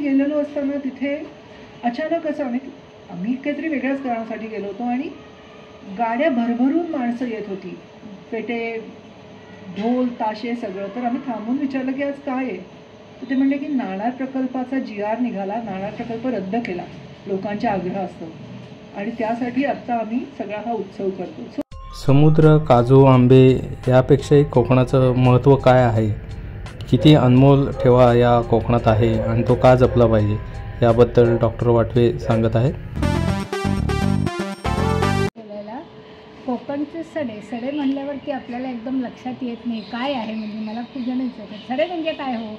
गेलेलो असताना तिथे अचानक असं आम्ही काहीतरी वेगळ्याच कारणासाठी गेलो होतो आणि गाड्या भरभरून माणसं येत होती, पेटे, ढोल, ताशे सगळं. तर आम्ही थांबून विचारलं की आज काय आहे. तर ते म्हणले की नाणार प्रकल्पाचा GR निघाला, नाणार प्रकल्प रद्द केला लोकांच्या आग्रहास्तव आणि त्यासाठी आत्ता आम्ही सगळा हा उत्सव करतो. समुद्र, काजू, आंबे यापेक्षाही कोकणाचं महत्त्व काय आहे, किती अनमोल ठेवा या कोकणात आहे आणि तो का जपला पाहिजे याबद्दल डॉक्टर वाटवे सांगत आहेत. कोकणचे सडे म्हणल्यावरती आपल्याला एकदम लक्षात येत नाही काय आहे. म्हणजे मला खूप जण विचारतात सडे म्हणजे काय हो,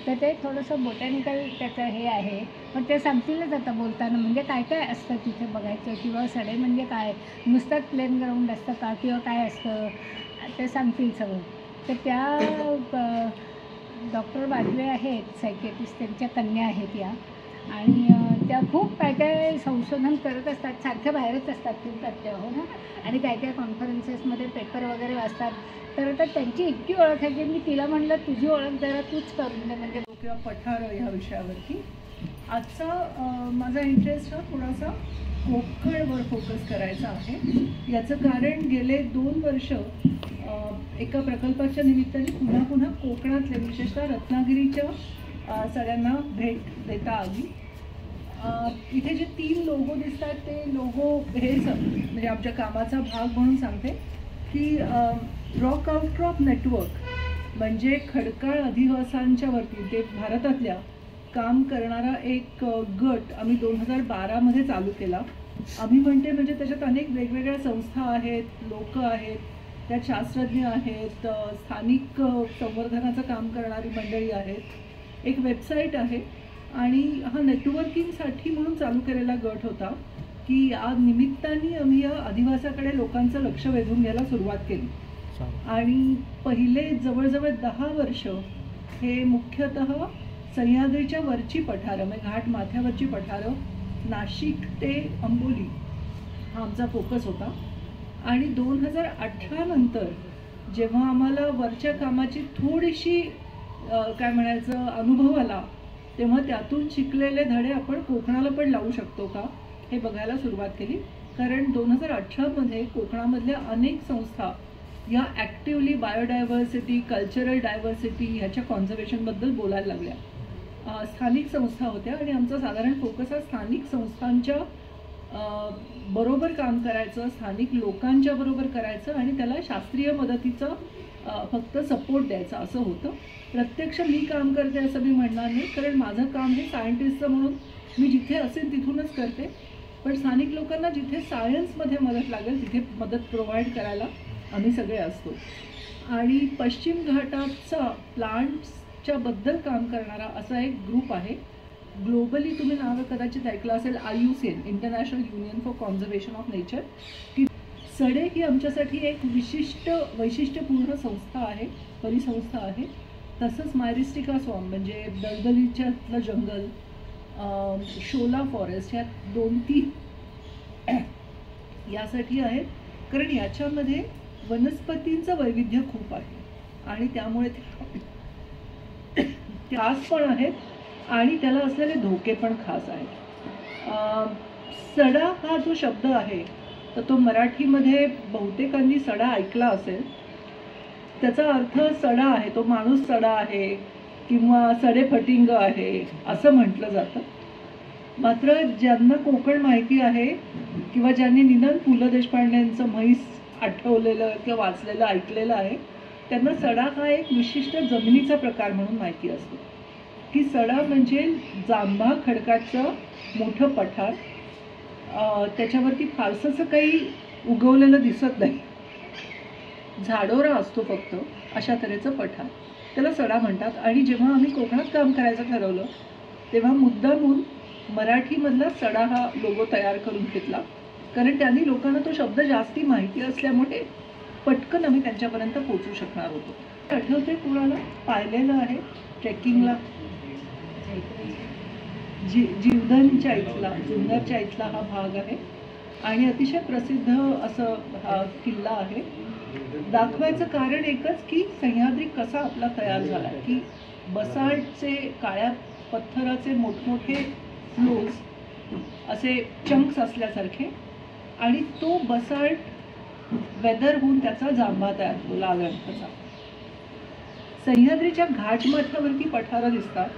तर ते थोडंसं बोटॅनिकल त्याचं हे आहे, पण ते सांगतीलच आता बोलताना म्हणजे काय काय असतं तिथे बघायचं, किंवा सडे म्हणजे काय, नुसतंच प्लेन ग्राउंड असतं का किंवा काय असतं ते सांगतील सगळं. तर त्या डॉक्टर वाटवे आहेत सायकेट्रिस्ट, त्यांच्या कन्या आहेत या, आणि त्या खूप काय काय संशोधन करत असतात, सारख्या बाहेरच असतात खूप त्या हो ना, आणि काय काय कॉन्फरन्सेसमध्ये पेपर वगैरे वाचतात. तर आता त्यांची इतकी ओळख आहे की मी तिला म्हणलं तुझी ओळख जरा तूच करून दे, म्हणजे किंवा पठार ह्या विषयावरती. आजचा माझा इंटरेस्ट हा थोडासा कोकणवर फोकस करायचा आहे. याचं कारण गेले 2 वर्ष एका प्रकल्पाच्या निमित्ताने पुन्हा पुन्हा कोकणातले, विशेषतः रत्नागिरीच्या सगळ्यांना भेट देता आली. इथे जे 3 लोगो दिसतात ते लोगो हे म्हणजे आमच्या कामाचा भाग म्हणून सांगते की रॉक आउटक्रॉप नेटवर्क म्हणजे खडकाळ अधिवासांच्या वरती ते भारतातल्या काम करणारा एक गट आम्ही 2012मध्ये चालू केला. आम्ही म्हणजे त्याच्यात अनेक वेगवेगळ्या संस्था आहेत, लोक आहेत, त्यात शास्त्रज्ञ आहेत, स्थानिक संवर्धनाचं काम करणारी मंडळी आहेत, एक वेबसाईट आहे आणि हा नेटवर्किंगसाठी म्हणून चालू केलेला गट होता की या निमित्ताने आम्ही या अधिवासाकडे लोकांचं लक्ष वेधून घ्यायला सुरुवात केली. आणि पहिले जवळजवळ 10 वर्ष हे मुख्यतः सह्याद्रीच्या वरची पठारं म्हणजे घाट माथ्यावरची पठारं, नाशिक ते अंबोली हा आमचा फोकस होता. आणि 2018 नंतर जेव्हा आम्हाला वरच्या कामाची थोडीशी काय म्हणायचं अनुभव आला, तेव्हा त्यातून शिकलेले धडे आपण कोकणाला पण लावू शकतो का हे बघायला सुरुवात केली. कारण 2018मध्ये कोकणामधल्या अनेक संस्था या ॲक्टिवली बायोडायव्हर्सिटी, कल्चरल डायव्हर्सिटी ह्याच्या कॉन्झर्वेशनबद्दल बोलायला लागल्या. स्थानिक संस्था होत्या आणि आमचा साधारण फोकस हा स्थानिक संस्थांच्या बरोबर काम करायचं, स्थानिक लोकांच्या बरोबर करायचं आणि त्याला शास्त्रीय मदतीचा फक्त सपोर्ट द्यायचा असं होतं. प्रत्यक्ष मी काम करते असं मी म्हणणार नाही, कारण माझं काम हे सायंटिस्टचं म्हणून मी जिथे असेल तिथूनच करते. पण स्थानिक लोकांना जिथे सायन्समध्ये मदत लागेल तिथे मदत प्रोव्हाइड करायला आम्ही सगळे असतो. आणि पश्चिम घाटाचा प्लांट्सच्या बद्दल काम करणारा असा एक ग्रुप आहे. ग्लोबली तुम्ही नाव कदाचित ऐकलं असेल, IUCN, international union for conservation of nature. की सडे ही आमच्यासाठी एक विशिष्ट वैशिष्ट्यपूर्ण संस्था आहे, परिसंस्था आहे. तसंच मायरिस्टिका स्वॉम्प म्हणजे दलदलीच्यातलं जंगल, शोला फॉरेस्ट ह्या 2-3 यासाठी आहेत. कारण याच्यामध्ये वनस्पतींचं वैविध्य खूप आहे आणि त्यामुळे खास पण आहेत आणि त्याला असलेले धोके पण खास आहेत. सडा हा जो शब्द आहे तर तो मराठीमध्ये बहुतेकांनी सडा ऐकला असेल. त्याचा अर्थ सडा आहे, तो माणूस सडा आहे किंवा सडेफटिंग आहे असं म्हटलं जातं. मात्र ज्यांना कोकण माहिती आहे किंवा ज्यांनी निदान पु ल देशपांडेंचं म्हैस आठवलेलं किंवा वाचलेलं ऐकलेलं आहे त्यांना सडा हा एक विशिष्ट जमिनीचा प्रकार म्हणून माहिती असतो. की सडा म्हणजे जांभा खडकाचं मोठं पठार, त्याच्यावरती फारसंसं काही उगवलेलं दिसत नाही, झाडोरा असतो फक्त, अशा तऱ्हेचं पठार, त्याला सडा म्हणतात. आणि जेव्हा आम्ही कोकणात काम करायचं ठरवलं तेव्हा मुद्दामून मराठीमधला सडा हा लोगो तयार करून घेतला, कारण त्यांनी लोकांना तो शब्द जास्ती माहिती असल्यामुळे पटकन आम्ही त्यांच्यापर्यंत पोचू शकणार होतो. आठवते कोणाला पाहिलेलं आहे ट्रेकिंगला जीवधनच्या इथला, जुन्नरच्या इथला हा भाग आहे आणि अतिशय प्रसिद्ध असं हा किल्ला आहे. दाखवायचं कारण एकच की सह्याद्री कसा आपला तयार झाला, की बसाल्टचे काळ्या पत्थराचे मोठमोठे फ्लोज असे चंक्स असल्यासारखे, आणि तो बसाल्ट वेदर होऊन त्याचा जांभा तयार होतो लाल रंगाचा. सह्याद्रीच्या घाटमाथ्यावरती पठारं दिसतात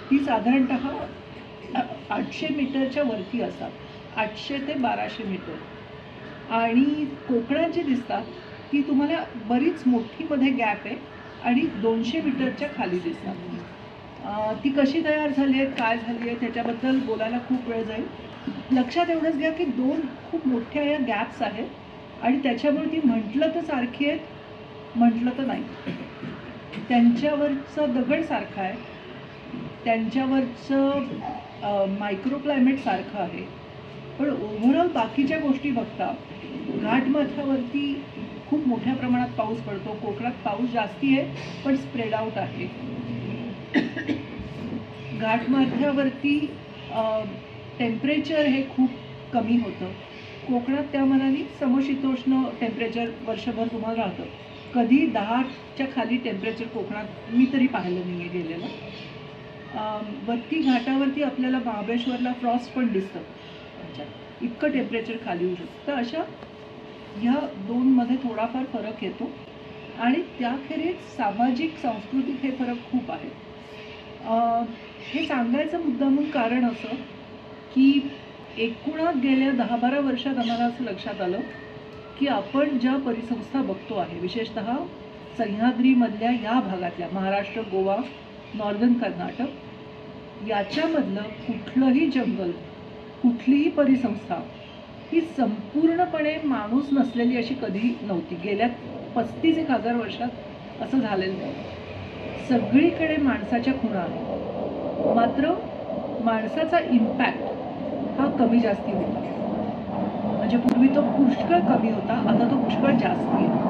ती साधारणतः 800 मीटरच्या वरती असतात, 800 ते 1200 मीटर. आणि कोकणात जी दिसतात ती तुम्हाला बरीच मोठी मध्ये गॅप आहे आणि 200 मीटरच्या खाली दिसतात. ती कशी तयार झाली आहेत, काय झाली आहे त्याच्याबद्दल बोलायला खूप वेळ जाईल. लक्षात एवढंच घ्या की 2 खूप मोठ्या या गॅप्स आहेत आणि त्याच्यामुळे ती म्हटलं तर सारखी आहेत, म्हटलं तर नाही. त्यांच्यावरचं दगड सारखं आहे, त्यांच्यावरचं मायक्रो क्लायमेट सारखं आहे, पण ओव्हरऑल बाकीच्या गोष्टी बघता घाटमाथ्यावरती खूप मोठ्या प्रमाणात पाऊस पडतो. कोकणात पाऊस जास्ती आहे पण स्प्रेड आउट आहे. घाटमाथ्यावरती टेम्परेचर हे खूप कमी होतं. कोकणात त्या मनाने समशीतोष्ण टेम्परेचर वर्षभर तुम्हाला राहतं. कधी 10च्या खाली टेम्परेचर कोकणात मी तरी पाहिलं नाही आहे गेलेलं. वरती घाटावरती आपल्याला महाबळेश्वरला फ्रॉस्ट पण दिसतं, इतकं टेम्परेचर खाली होऊ शकतं. तर अशा ह्या 2मध्ये थोडाफार फरक येतो आणि त्याखेरीज सामाजिक सांस्कृतिक हे फरक खूप आहेत. हे सांगायचं मुद्दामून कारण असं की एकूणात गेल्या 10-12 वर्षात आम्हाला असं लक्षात आलं की आपण ज्या परिसंस्था बघतो आहे, विशेषतः सह्याद्रीमधल्या या भागातल्या महाराष्ट्र, गोवा, नॉर्दर्न कर्नाटक याच्यामधलं कुठलंही जंगल, कुठलीही परिसंस्था ही संपूर्णपणे माणूस नसलेली अशी कधी नव्हती. गेल्या 35,000 वर्षात असं झालेलं नाही. सगळीकडे माणसाच्या खुणा आहेत, मात्र माणसाचा इम्पॅक्ट हा कमी जास्ती होता. म्हणजे पूर्वी तो पुष्कळ कमी होता, आता तो पुष्कळ जास्ती आहे.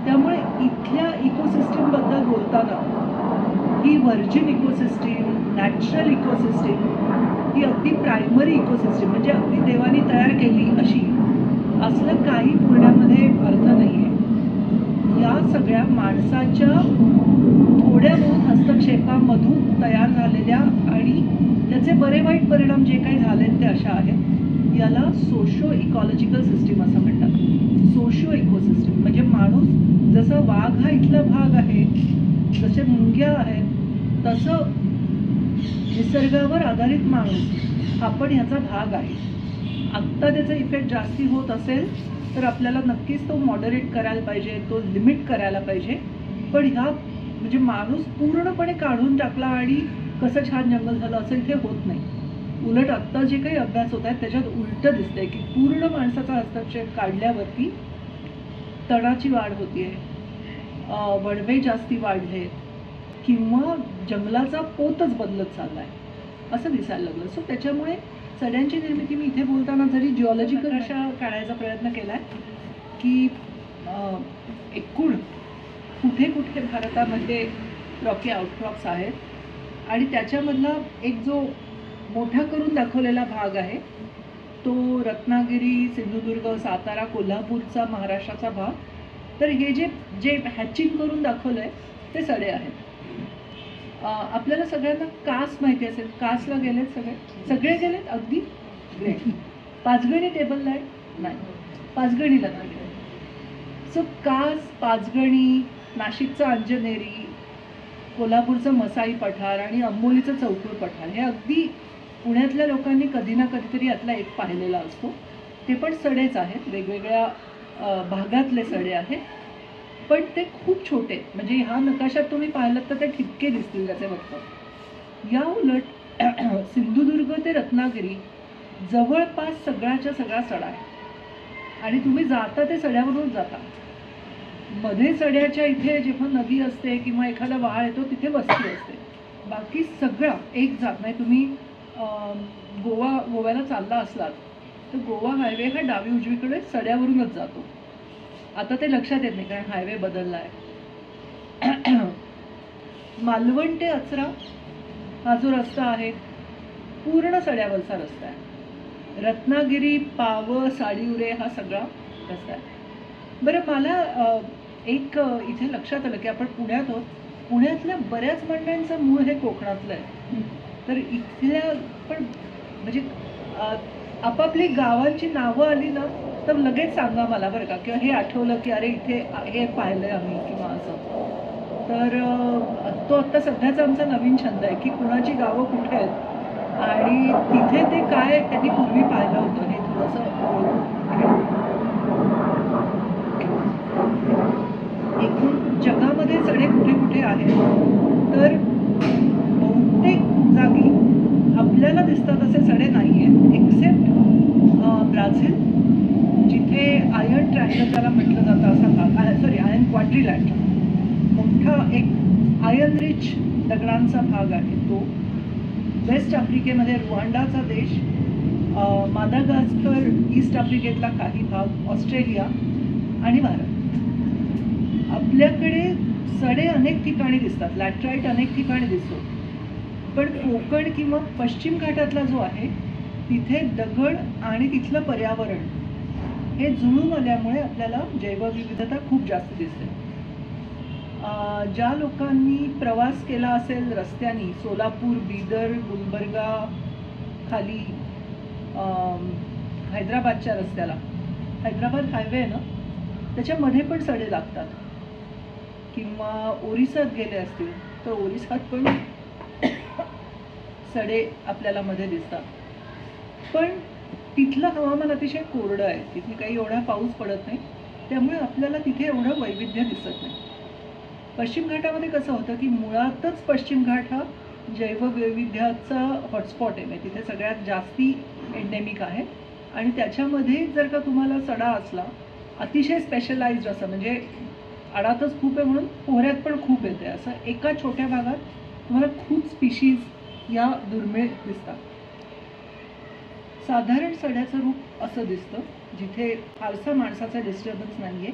त्यामुळे इथल्या इकोसिस्टीमबद्दल बोलताना ही व्हर्जिन इकोसिस्टीम, नॅचरल इकोसिस्टीम, ही अगदी प्रायमरी इकोसिस्टीम म्हणजे अगदी देवानी तयार केली अशी असलं काही बोलण्यामध्ये अर्थ नाही आहे. या सगळ्या माणसाच्या थोड्या बहुत हस्तक्षेपामधून तयार झालेल्या आणि त्याचे बरे वाईट परिणाम जे काही झालेत ते अशा आहेत. याला सोशो इकॉलॉजिकल सिस्टीम असं म्हणतात. सोशो इकोसिस्टीम म्हणजे माणूस, जसा वाघ हा इथला भाग आहे, जसे मुंग्या आहेत, तसं निसर्गावर आधारित माणूस हा पण ह्याचा भाग आहे. आत्ता त्याचा इफेक्ट जास्ती होत असेल तर आपल्याला नक्कीच तो मॉडरेट करायला पाहिजे, तो लिमिट करायला पाहिजे. पण ह्या म्हणजे माणूस पूर्णपणे काढून टाकला आणि कसं छान जंगल झालं असं इथे होत नाही. उलट आत्ता जे काही अभ्यास होत आहेत त्याच्यात उलटं दिसतंय की पूर्ण माणसाचा हस्तक्षेप काढल्यावरती तणाची वाढ होतीये, वणवे जास्ती वाढलेत किंवा जंगलाचा पोतच बदलत चाललाय असं दिसायला लागलं. सो त्याच्यामुळे सड्यांची निर्मिती मी इथे बोलताना जरी जिओलॉजिकल अशा काढायचा प्रयत्न केला आहे की एकूण कुठे कुठे भारतामध्ये रॉकी आउटक्रॉप्स आहेत आणि त्याच्यामधला एक जो मोठा करून दाखवलेला भाग आहे तो रत्नागिरी, सिंधुदुर्ग, सातारा, कोल्हापूरचा महाराष्ट्राचा भाग. तर हे जे हॅचिंग करून दाखवलं आहे ते सडे आहेत. आपल्याला सगळ्यांना कास माहिती असेल, कासला गेलेत सगळे गेलेत अगदी ग्रेट. पाचगणी टेबलला आहे नाही, पाचगणीला नाही. सो कास, पाचगणी, नाशिकचं अंजनेरी, कोल्हापूरचं मसाई पठार आणि अंबोलीचं चौकूर पठार हे अगदी पुण्यातल्या लोकांनी कधी ना कधीतरी यातला एक पाहिलेला असतो. ते पण सडेच आहेत, वेगवेगळ्या भागातले सडे आहेत, पण ते खूप छोटे. म्हणजे ह्या नकाशात तुम्ही पाहिलं तर ते ठिपके दिसतील त्याचे फक्त. या उलट सिंधुदुर्ग ते रत्नागिरी जवळपास सगळ्याच्या सगळा सडा आहे आणि तुम्ही जाता ते सड्यावरूनच जाता. मध्ये सड्याच्या इथे जेव्हा नदी असते किंवा एखादा वाळ येतो तिथे वस्ती असते, बाकी सगळा एक जात नाही. तुम्ही गोव्याला चालला असलात तर गोवा हायवे हा डावी उजवीकडे सड्यावरूनच जातो. आता ते लक्षात येत नाही कारण हायवे बदलला आहे. मालवण ते अचरा हा जो रस्ता आहे पूर्ण सड्यावरचा रस्ता आहे. रत्नागिरी, पाव, साडीउरे हा सगळा रस्ता आहे. बरं, मला एक इथे लक्षात आलं की आपण पुण्यात आहोत, पुण्यातल्या बऱ्याच मंडळांचं मूळ हे कोकणातलं आहे. तर इथल्या पण म्हणजे आपापली गावांची नावं आली ना तर लगेच सांगा मला बरं का, किंवा हे आठवलं की अरे इथे हे पाहिलंय आम्ही किंवा असं. तर तो आत्ता सध्याचा आमचा नवीन छंद आहे की कुणाची गावं कुठे आहेत आणि तिथे ते काय त्यांनी पूर्वी पाहिलं होतं हे थोडंसं एकूण जगामध्ये सडे कुठे कुठे आहेत. तर बहुतेक जागी आपल्याला दिसतात असे सडे नाही आहेत एक्सेप्ट ब्राझील, जिथे आयर्न ट्रायंगल त्याला म्हटलं जातं असा भाग, सॉरी आयर्न क्वाड्रिलॅट, मोठा एक आयर्न रिच दगडांचा भाग आहे तो. वेस्ट आफ्रिकेमध्ये रुवांडाचा देश, मादागास्कर ईस्ट आफ्रिकेतला काही भाग, ऑस्ट्रेलिया आणि भारत. आपल्याकडे सडे अनेक ठिकाणी दिसतात, लॅटराईट अनेक ठिकाणी दिसतो, पण कोकण किंवा पश्चिम घाटातला जो आहे तिथे दगड आणि तिथलं पर्यावरण हे जुळून आल्यामुळे आपल्याला जैवविविधता खूप जास्त दिसते. ज्या लोकांनी प्रवास केला असेल रस्त्यानी, सोलापूर, बीदर, गुलबर्गा खाली हैदराबादच्या रस्त्याला, हैदराबाद हायवे आहे ना त्याच्यामध्ये पण सडे लागतात, किंवा ओरिसात गेले असतील तर ओरिसात पण सडे आपल्याला मध्ये दिसतात. पण तिथलं हवामान अतिशय कोरडं आहे, तिथे काही एवढा पाऊस पडत नाही, त्यामुळे आपल्याला तिथे एवढं वैविध्य दिसत नाही. पश्चिम घाटामध्ये कसं होतं की मुळातच पश्चिम घाट हा जैववैविध्याचा हॉटस्पॉट आहे, म्हणजे तिथे सगळ्यात जास्ती एंडेमिक आहे. आणि त्याच्यामध्ये जर का तुम्हाला सडा असला अतिशय स्पेशलाइज्ड असं, म्हणजे आडातच खूप आहे म्हणून पोहऱ्यात पण खूप येते, असं एका छोट्या भागात तुम्हाला खूप स्पीशीज या दुर्मिळ दिसतात. साधारण सड्याचं रूप असं दिसतं जिथे फारसा माणसाचा डिस्टर्बन्स नाही आहे.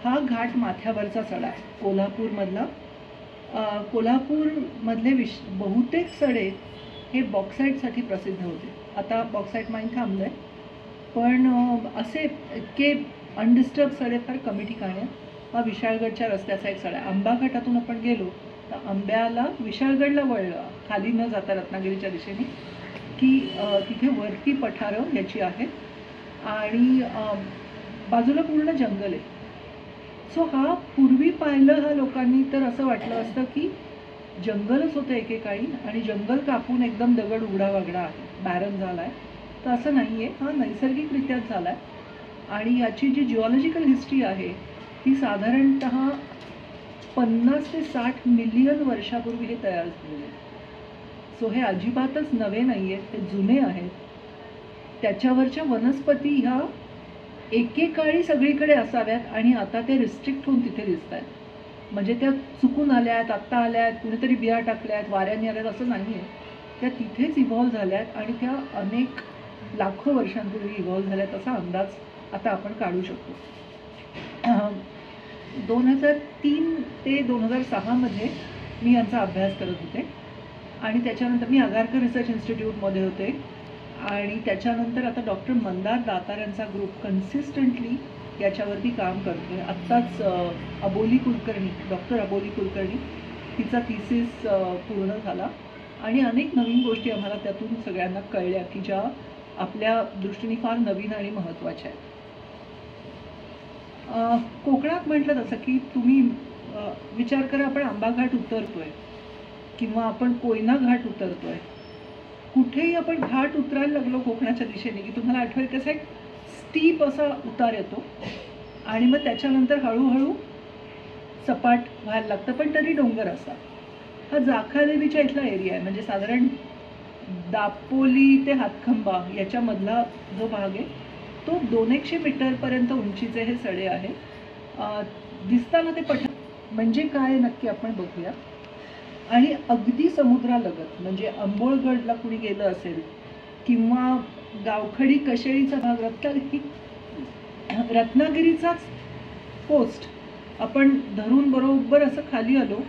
हा घाट माथ्यावरचा सडा आहे कोल्हापूरमधला. कोल्हापूरमधले बहुतेक सडे हे बॉक्साईटसाठी प्रसिद्ध होते. आता बॉक्साईट माईन थांबलं आहे, पण असे इतके अनडिस्टर्ब सडे फार कमी ठिकाणी आहेत. हा विशाळगडच्या रस्त्याचा एक सडा आहे. आंबा घाटातून आपण गेलो तर आंब्याला विशाळगडला वळलं, खाली न जाता रत्नागिरीच्या दिशेने, की तिथे वरती पठारं याची आहेत आणि बाजूला पूर्ण जंगल आहे. सो हा पूर्वी पाहिलं हा लोकांनी तर असं वाटलं असतं की जंगलच होतं एकेकाळी आणि जंगल कापून एकदम दगड उघडा वागडा आहे, बॅरन झाला आहे. तर असं नाही आहे, हा नैसर्गिकरित्याच झाला आहे. आणि याची जी जिओलॉजिकल हिस्ट्री आहे ती साधारणतः 50 ते 60 मिलियन वर्षापूर्वी हे तयार झालेले आहे. सो हे अजिबातच नवे नाही आहेत, ते जुने आहेत. त्याच्यावरच्या वनस्पती ह्या एकेकाळी सगळीकडे असाव्यात आणि आता ते रिस्ट्रिक्ट होऊन तिथे दिसत आहेत. म्हणजे त्या चुकून आल्या आहेत, आत्ता आल्या आहेत, कुणीतरी बिया टाकल्या आहेत, वाऱ्याने आल्यात असं नाही आहे. त्या तिथेच इव्हॉल्व झाल्या आहेत आणि त्या अनेक लाखो वर्षांपूर्वी इव्हॉल्व झाल्यात असा अंदाज आता आपण काढू शकतो. 2003 ते 2006 मध्ये मी यांचा अभ्यास करत होते आणि त्याच्यानंतर मी आगारकर रिसर्च इन्स्टिट्यूटमध्ये होते आणि त्याच्यानंतर आता डॉक्टर मंदार दातार यांचा ग्रुप कन्सिस्टंटली याच्यावरती काम करतो आहे. आत्ताच डॉक्टर अबोली कुलकर्णी तिचा थिसिस पूर्ण झाला आणि अनेक नवीन गोष्टी आम्हाला त्यातून सगळ्यांना कळल्या की ज्या आपल्या दृष्टीने फार नवीन आणि महत्त्वाच्या आहेत. कोकणात म्हटलं तसं की तुम्ही विचार करा, आपण आंबा घाट उतरतोय किंवा आपण कोयना घाट उतरतोय, कुठेही आपण घाट उतरायला लागलो कोकणाच्या दिशेने की तुम्हाला आठवेल कसा एक स्टीप असा उतार येतो आणि मग त्याच्यानंतर हळूहळू सपाट व्हायला लागतं, पण तरी डोंगर असतात. हा जाखादेवीच्या इथला एरिया आहे, म्हणजे साधारण दापोली ते हातखंबा याच्यामधला जो भाग आहे तो 200 मीटरपर्यंत उंचीचे हे सडे आहेत. दिसताना ते म्हणजे काय नक्की आपण बघूया. आणि अगदी समुद्रालगत म्हणजे अंबोळगडला कुणी गेलं असेल किंवा गावखडी कशेळीचा भाग, रत्नागिरीचाच कोस्ट आपण धरून बरोबर असं खाली आलो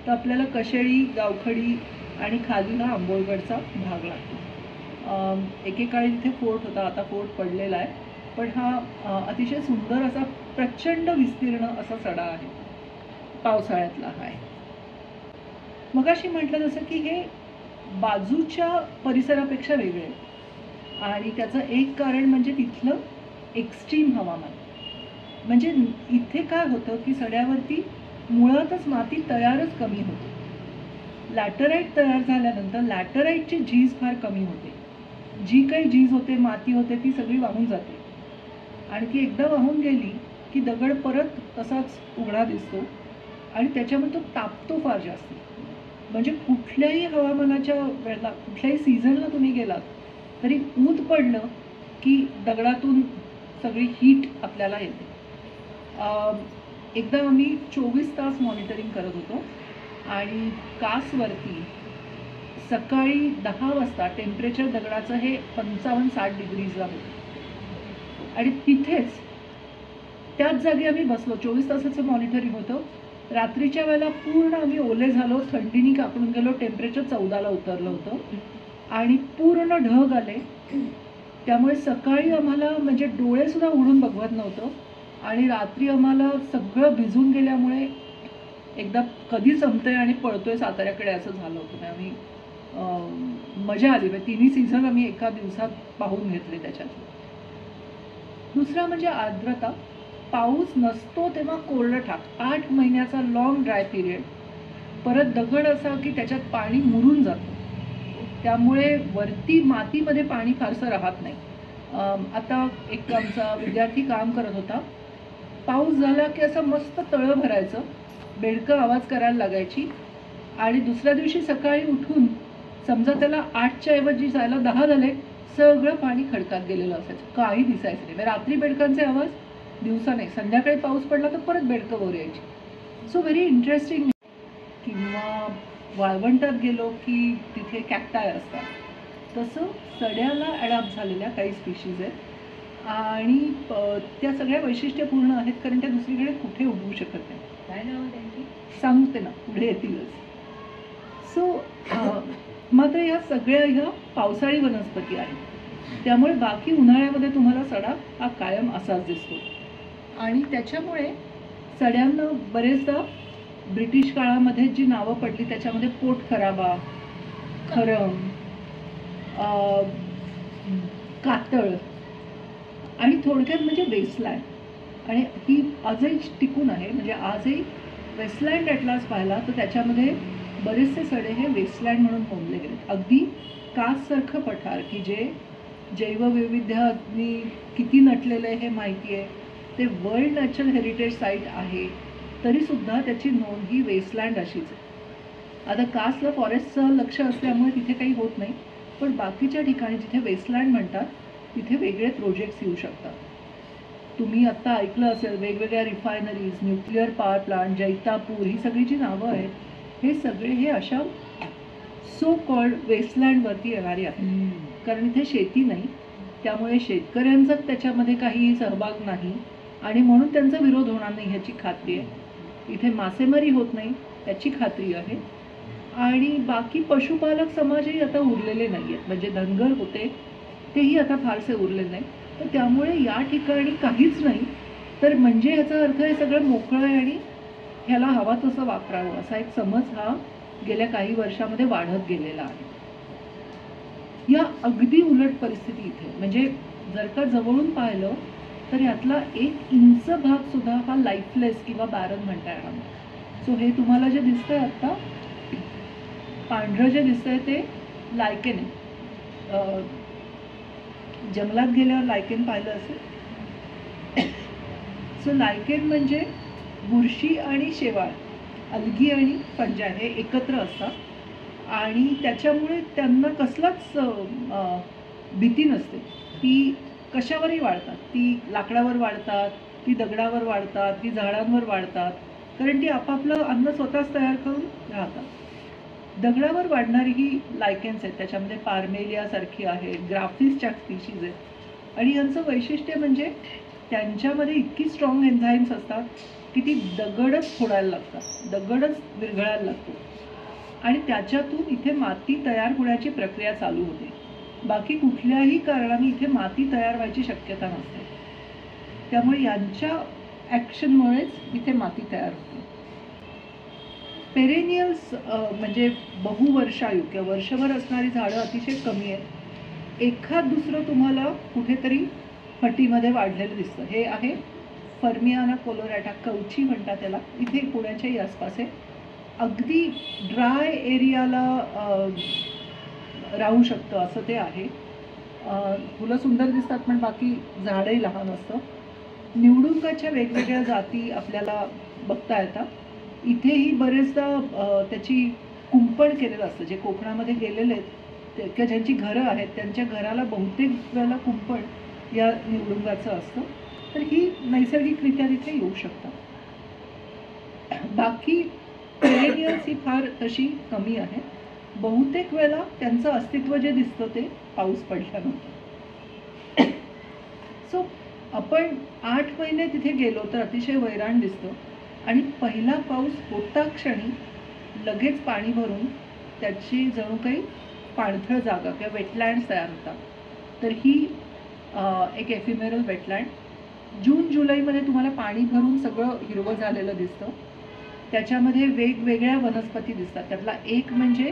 तर आपल्याला कशेळी, गावखडी आणि खाली हा अंबोळगडचा भाग लागतो. एकेकाळी तिथे फोर्ट होता, आता फोर्ट पडलेला आहे, पण हा अतिशय सुंदर असा प्रचंड विस्तीर्ण असा सडा आहे, पावसाळ्यातला आहे. मगाशी म्हटलं जसं की हे बाजूच्या परिसरापेक्षा वेगळे आहे आणि त्याचं एक कारण म्हणजे तिथलं एक्स्ट्रीम हवामान. म्हणजे इथे काय होतं की सड्यावरती मुळातच माती तयारच कमी होते. लॅटराईट तयार झाल्यानंतर लॅटराईटची झीज फार कमी होते. जी काही झीज होते, माती होते, ती सगळी वाहून जाते आणि ती एकदा वाहून गेली की दगड परत तसाच उघडा दिसतो आणि त्याच्यामुळे तो तापतो फार जास्त. म्हणजे कुठल्याही हवामानाच्या वेळेला, कुठल्याही सीझनला तुम्ही गेलात तरी ऊत पडलं की दगडातून सगळी हीट आपल्याला येते. एकदा आम्ही 24 तास मॉनिटरिंग करत होतो आणि कासवरती सकाळी 10 वाजता टेम्परेचर दगडाचं हे 55-60 डिग्रीजला होतं आणि तिथेच त्याच जागी आम्ही बसलो. 24 तासाचं मॉनिटरिंग होतं. रात्रीच्या वेळेला पूर्ण आम्ही ओले झालो, थंडीने काकडून गेलो. टेम्परेचर 14ला उतरलं होतं आणि पूर्ण ढग आले. त्यामुळे सकाळी आम्हाला म्हणजे डोळेसुद्धा उघडून बघवत नव्हतं आणि रात्री आम्हाला सगळं भिजून गेल्यामुळे एकदा कधी संपतंय आणि पळतोय साताऱ्याकडे असं झालं होतं. आम्ही मजा आली. म्हणजे तिन्ही सीझन आम्ही एका दिवसात पाहून घेतले त्याच्यात. दुसरा म्हणजे आर्द्रता. पाऊस नसतो तेव्हा कोरडं ठाक, 8 महिन्याचा लॉंग ड्राय पिरियड. परत दगड असा की त्याच्यात पाणी मुरून जातं, त्यामुळे वरती मातीमध्ये पाणी फारसं राहत नाही. आता एक आमचा विद्यार्थी काम करत होता. पाऊस झाला की असं मस्त तळं भरायचं, बेडकं आवाज करायला लागायची आणि दुसऱ्या दिवशी सकाळी उठून समजा त्याला 8च्या ऐवजी जायला 10 झाले, सगळं पाणी खडकात गेलेलं असायचं, काही दिसायचं नाही. रात्री बेडकांचे आवाज, दिवसा नाही. संध्याकाळी पाऊस पडला तर परत बेडकं वर यायची. So very interesting. किंवा वाळवंटात गेलो की तिथे कॅक्टाय असतात, तसं सड्याला ॲडॅप्ट झालेल्या काही स्पीशीज आहेत आणि त्या सगळ्या वैशिष्ट्यपूर्ण आहेत कारण त्या दुसरीकडे कुठे उगवू शकत नाही. काय नाव त्यांची सांगते ना, पुढे येतीलच. सो मात्र या सगळ्या ह्या पावसाळी वनस्पती आहेत, त्यामुळे बाकी उन्हाळ्यामध्ये तुम्हाला सडा हा कायम असाच दिसतो. आणि त्याच्यामुळे सड्यांना बरेचदा ब्रिटिश काळामध्ये जी नावं पडली त्याच्यामध्ये पोटखराबा, खरम, कातळ आणि थोडक्यात म्हणजे वेस्टलँड. आणि ही आजही टिकून आहे. म्हणजे आजही वेस्टलँड ॲटलास पाहिला तर त्याच्यामध्ये बरेचसे सडे हे वेस्टलँड म्हणून मोडले गेलेत. अगदी काससारखं पठार की जे जैववैविध्याने किती नटलेलं आहे हे माहिती आहे, ते वर्ल्ड नॅचरल हेरिटेज साईट आहे, तरीसुद्धा त्याची नोंद ही वेस्टलँड अशीच आहे. आता कासला फॉरेस्टचं लक्ष असल्यामुळे तिथे काही होत नाही, पण बाकीच्या ठिकाणी जिथे वेस्टलँड म्हणतात तिथे वेगळे प्रोजेक्ट्स येऊ शकतात. तुम्ही आत्ता ऐकलं असेल वेगवेगळ्या refineries, nuclear power plant, Jaitapur, ही सगळी जी नावं आहेत हे सगळे हे अशा सो कॉल्ड वेस्टलँडवरती येणारी आहेत. कारण इथे शेती नाही, त्यामुळे शेतकऱ्यांचा त्याच्यामध्ये काही सहभाग नाही आणि म्हणून त्यांचा विरोध होणार नाही ह्याची खात्री आहे. इथे मासेमारी होत नाही त्याची खात्री आहे. आणि बाकी पशुपालक समाजही आता उरलेले नाही आहेत. म्हणजे धनगर होते तेही आता फारसे उरलेले नाही. तर त्यामुळे या ठिकाणी काहीच नाही, तर म्हणजे ह्याचा अर्थ हे सगळं मोकळं आहे आणि ह्याला हवा तसं वापरावं असा एक समज हा गेल्या काही वर्षामध्ये वाढत गेलेला आहे. या अगदी उलट परिस्थिती इथे. म्हणजे जर का जवळून पाहिलं तर यातला 1 इंच भाग सुद्धा हा लाईफलेस किंवा बॅरन म्हणता येणार. सो हे तुम्हाला जे दिसतंय आत्ता पांढरं जे दिसतंय ते लायकेन आहे. जंगलात गेल्यावर लायकेन पाहिलं असेल. सो लायकेन म्हणजे बुरशी आणि शेवाळ, अलगी आणि फंजाय हे एकत्र असतात आणि त्याच्यामुळे त्यांना कसलाच भीती नसते. ती कशावरही वाढतात, ती लाकडावर वाढतात, ती दगडावर वाढतात, ती झाडांवर वाढतात, कारण ती आपापलं अन्न स्वतःच तयार करून राहतात. दगडावर वाढणारी ही लायकेन्स आहेत, त्याच्यामध्ये पार्मेलियासारखी आहेत, ग्राफिसच्या स्पीशीज आहेत आणि यांचं वैशिष्ट्य म्हणजे त्यांच्यामध्ये इतकी स्ट्रॉंग एन्झाईम्स असतात की ती दगडच फोडायला लागतात, दगडच विरघळायला लागतो आणि त्याच्यातून इथे माती तयार होण्याची प्रक्रिया चालू होते. बाकी कुठल्याही कारणाने इथे माती तयार व्हायची शक्यता नसते. त्यामुळे यांच्या ॲक्शनमुळेच इथे माती तयार होते. पेरेनियल्स म्हणजे बहुवर्षायू किंवा वर्षभर असणारी झाडं अतिशय कमी आहेत. एखाद दुसरं तुम्हाला कुठेतरी फटीमध्ये वाढलेलं दिसतं. हे आहे फर्मियाना कोलोरॅटा, कवची म्हणतात त्याला. इथे पुण्याच्याही आसपास आहे. अगदी ड्राय एरियाला राहू शकतं असं ते आहे. फुलं सुंदर दिसतात पण बाकी झाडही लहान असतं. निवडुंगाच्या वेगवेगळ्या जाती आपल्याला बघता येतात. इथेही बरेचदा त्याची कुंपण केलेलं असतं. जे कोकणामध्ये गेलेले आहेत किंवा ज्यांची घरं आहेत त्यांच्या घराला बहुतेक वेळेला कुंपण या निवडुंगाचं असतं. तर ही नैसर्गिकरित्या तिथे येऊ शकतात. बाकी पेरेनियल्स ही फार तशी कमी आहे. बहुतेक वेळेला त्यांचं अस्तित्व जे दिसतं ते पाऊस पडल्यानंतर. सो आपण 8 महिने तिथे गेलो तर अतिशय वैराण दिसतं. आणि पहिला पाऊस होता क्षणी लगेच पाणी भरून त्याची जणू काही पाणथळ जागा किंवा वेटलँड्स तयार होतात. तर ही एक एफिमेरल वेटलँड. जून जुलैमध्ये तुम्हाला पाणी भरून सगळं हिरवं झालेलं दिसतं. त्याच्यामध्ये वेगवेगळ्या वनस्पती दिसतात. त्यातला एक म्हणजे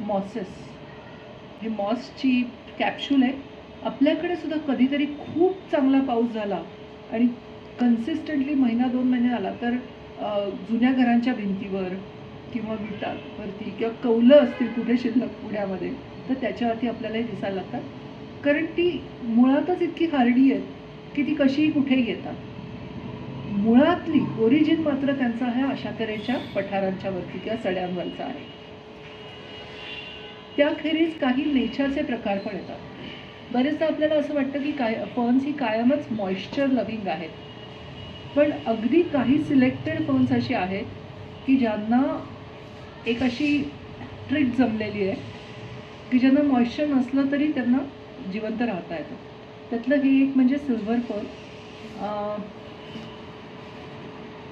मॉसेस. हे मॉसची कॅप्सूल आहे. आपल्याकडे सुद्धा कधीतरी खूप चांगला पाऊस झाला आणि कन्सिस्टंटली महिना 2 महिने झाला तर जुन्या घरांच्या भिंतीवर किंवा विटावरती किंवा कौलं असतील कुठे शिल्लक पुण्यामध्ये तर त्याच्यावरती आपल्याला हे दिसायला लागतात. कारण ती मुळातच इतकी हार्डी आहेत की ती कशीही कुठेही येतात. मुळातली ओरिजिन मात्र त्यांचा ह्या अशा तऱ्हेच्या पठारांच्या वरती किंवा सड्यांवरचा आहे. त्याखेरीज काही नेचरचे प्रकार पण येतात. बरेचदा आपल्याला असं वाटतं की फर्न्स ही कायमच मॉइश्चर लव्हिंग आहेत. पण अगदी काही सिलेक्टेड फर्न्स अशी आहेत की ज्यांना एक अशी ट्रिक जमलेली आहे की ज्यांना मॉइश्चर नसलं तरी त्यांना जिवंत राहता येतं. त्यातलं हे एक म्हणजे सिल्वर फर्न.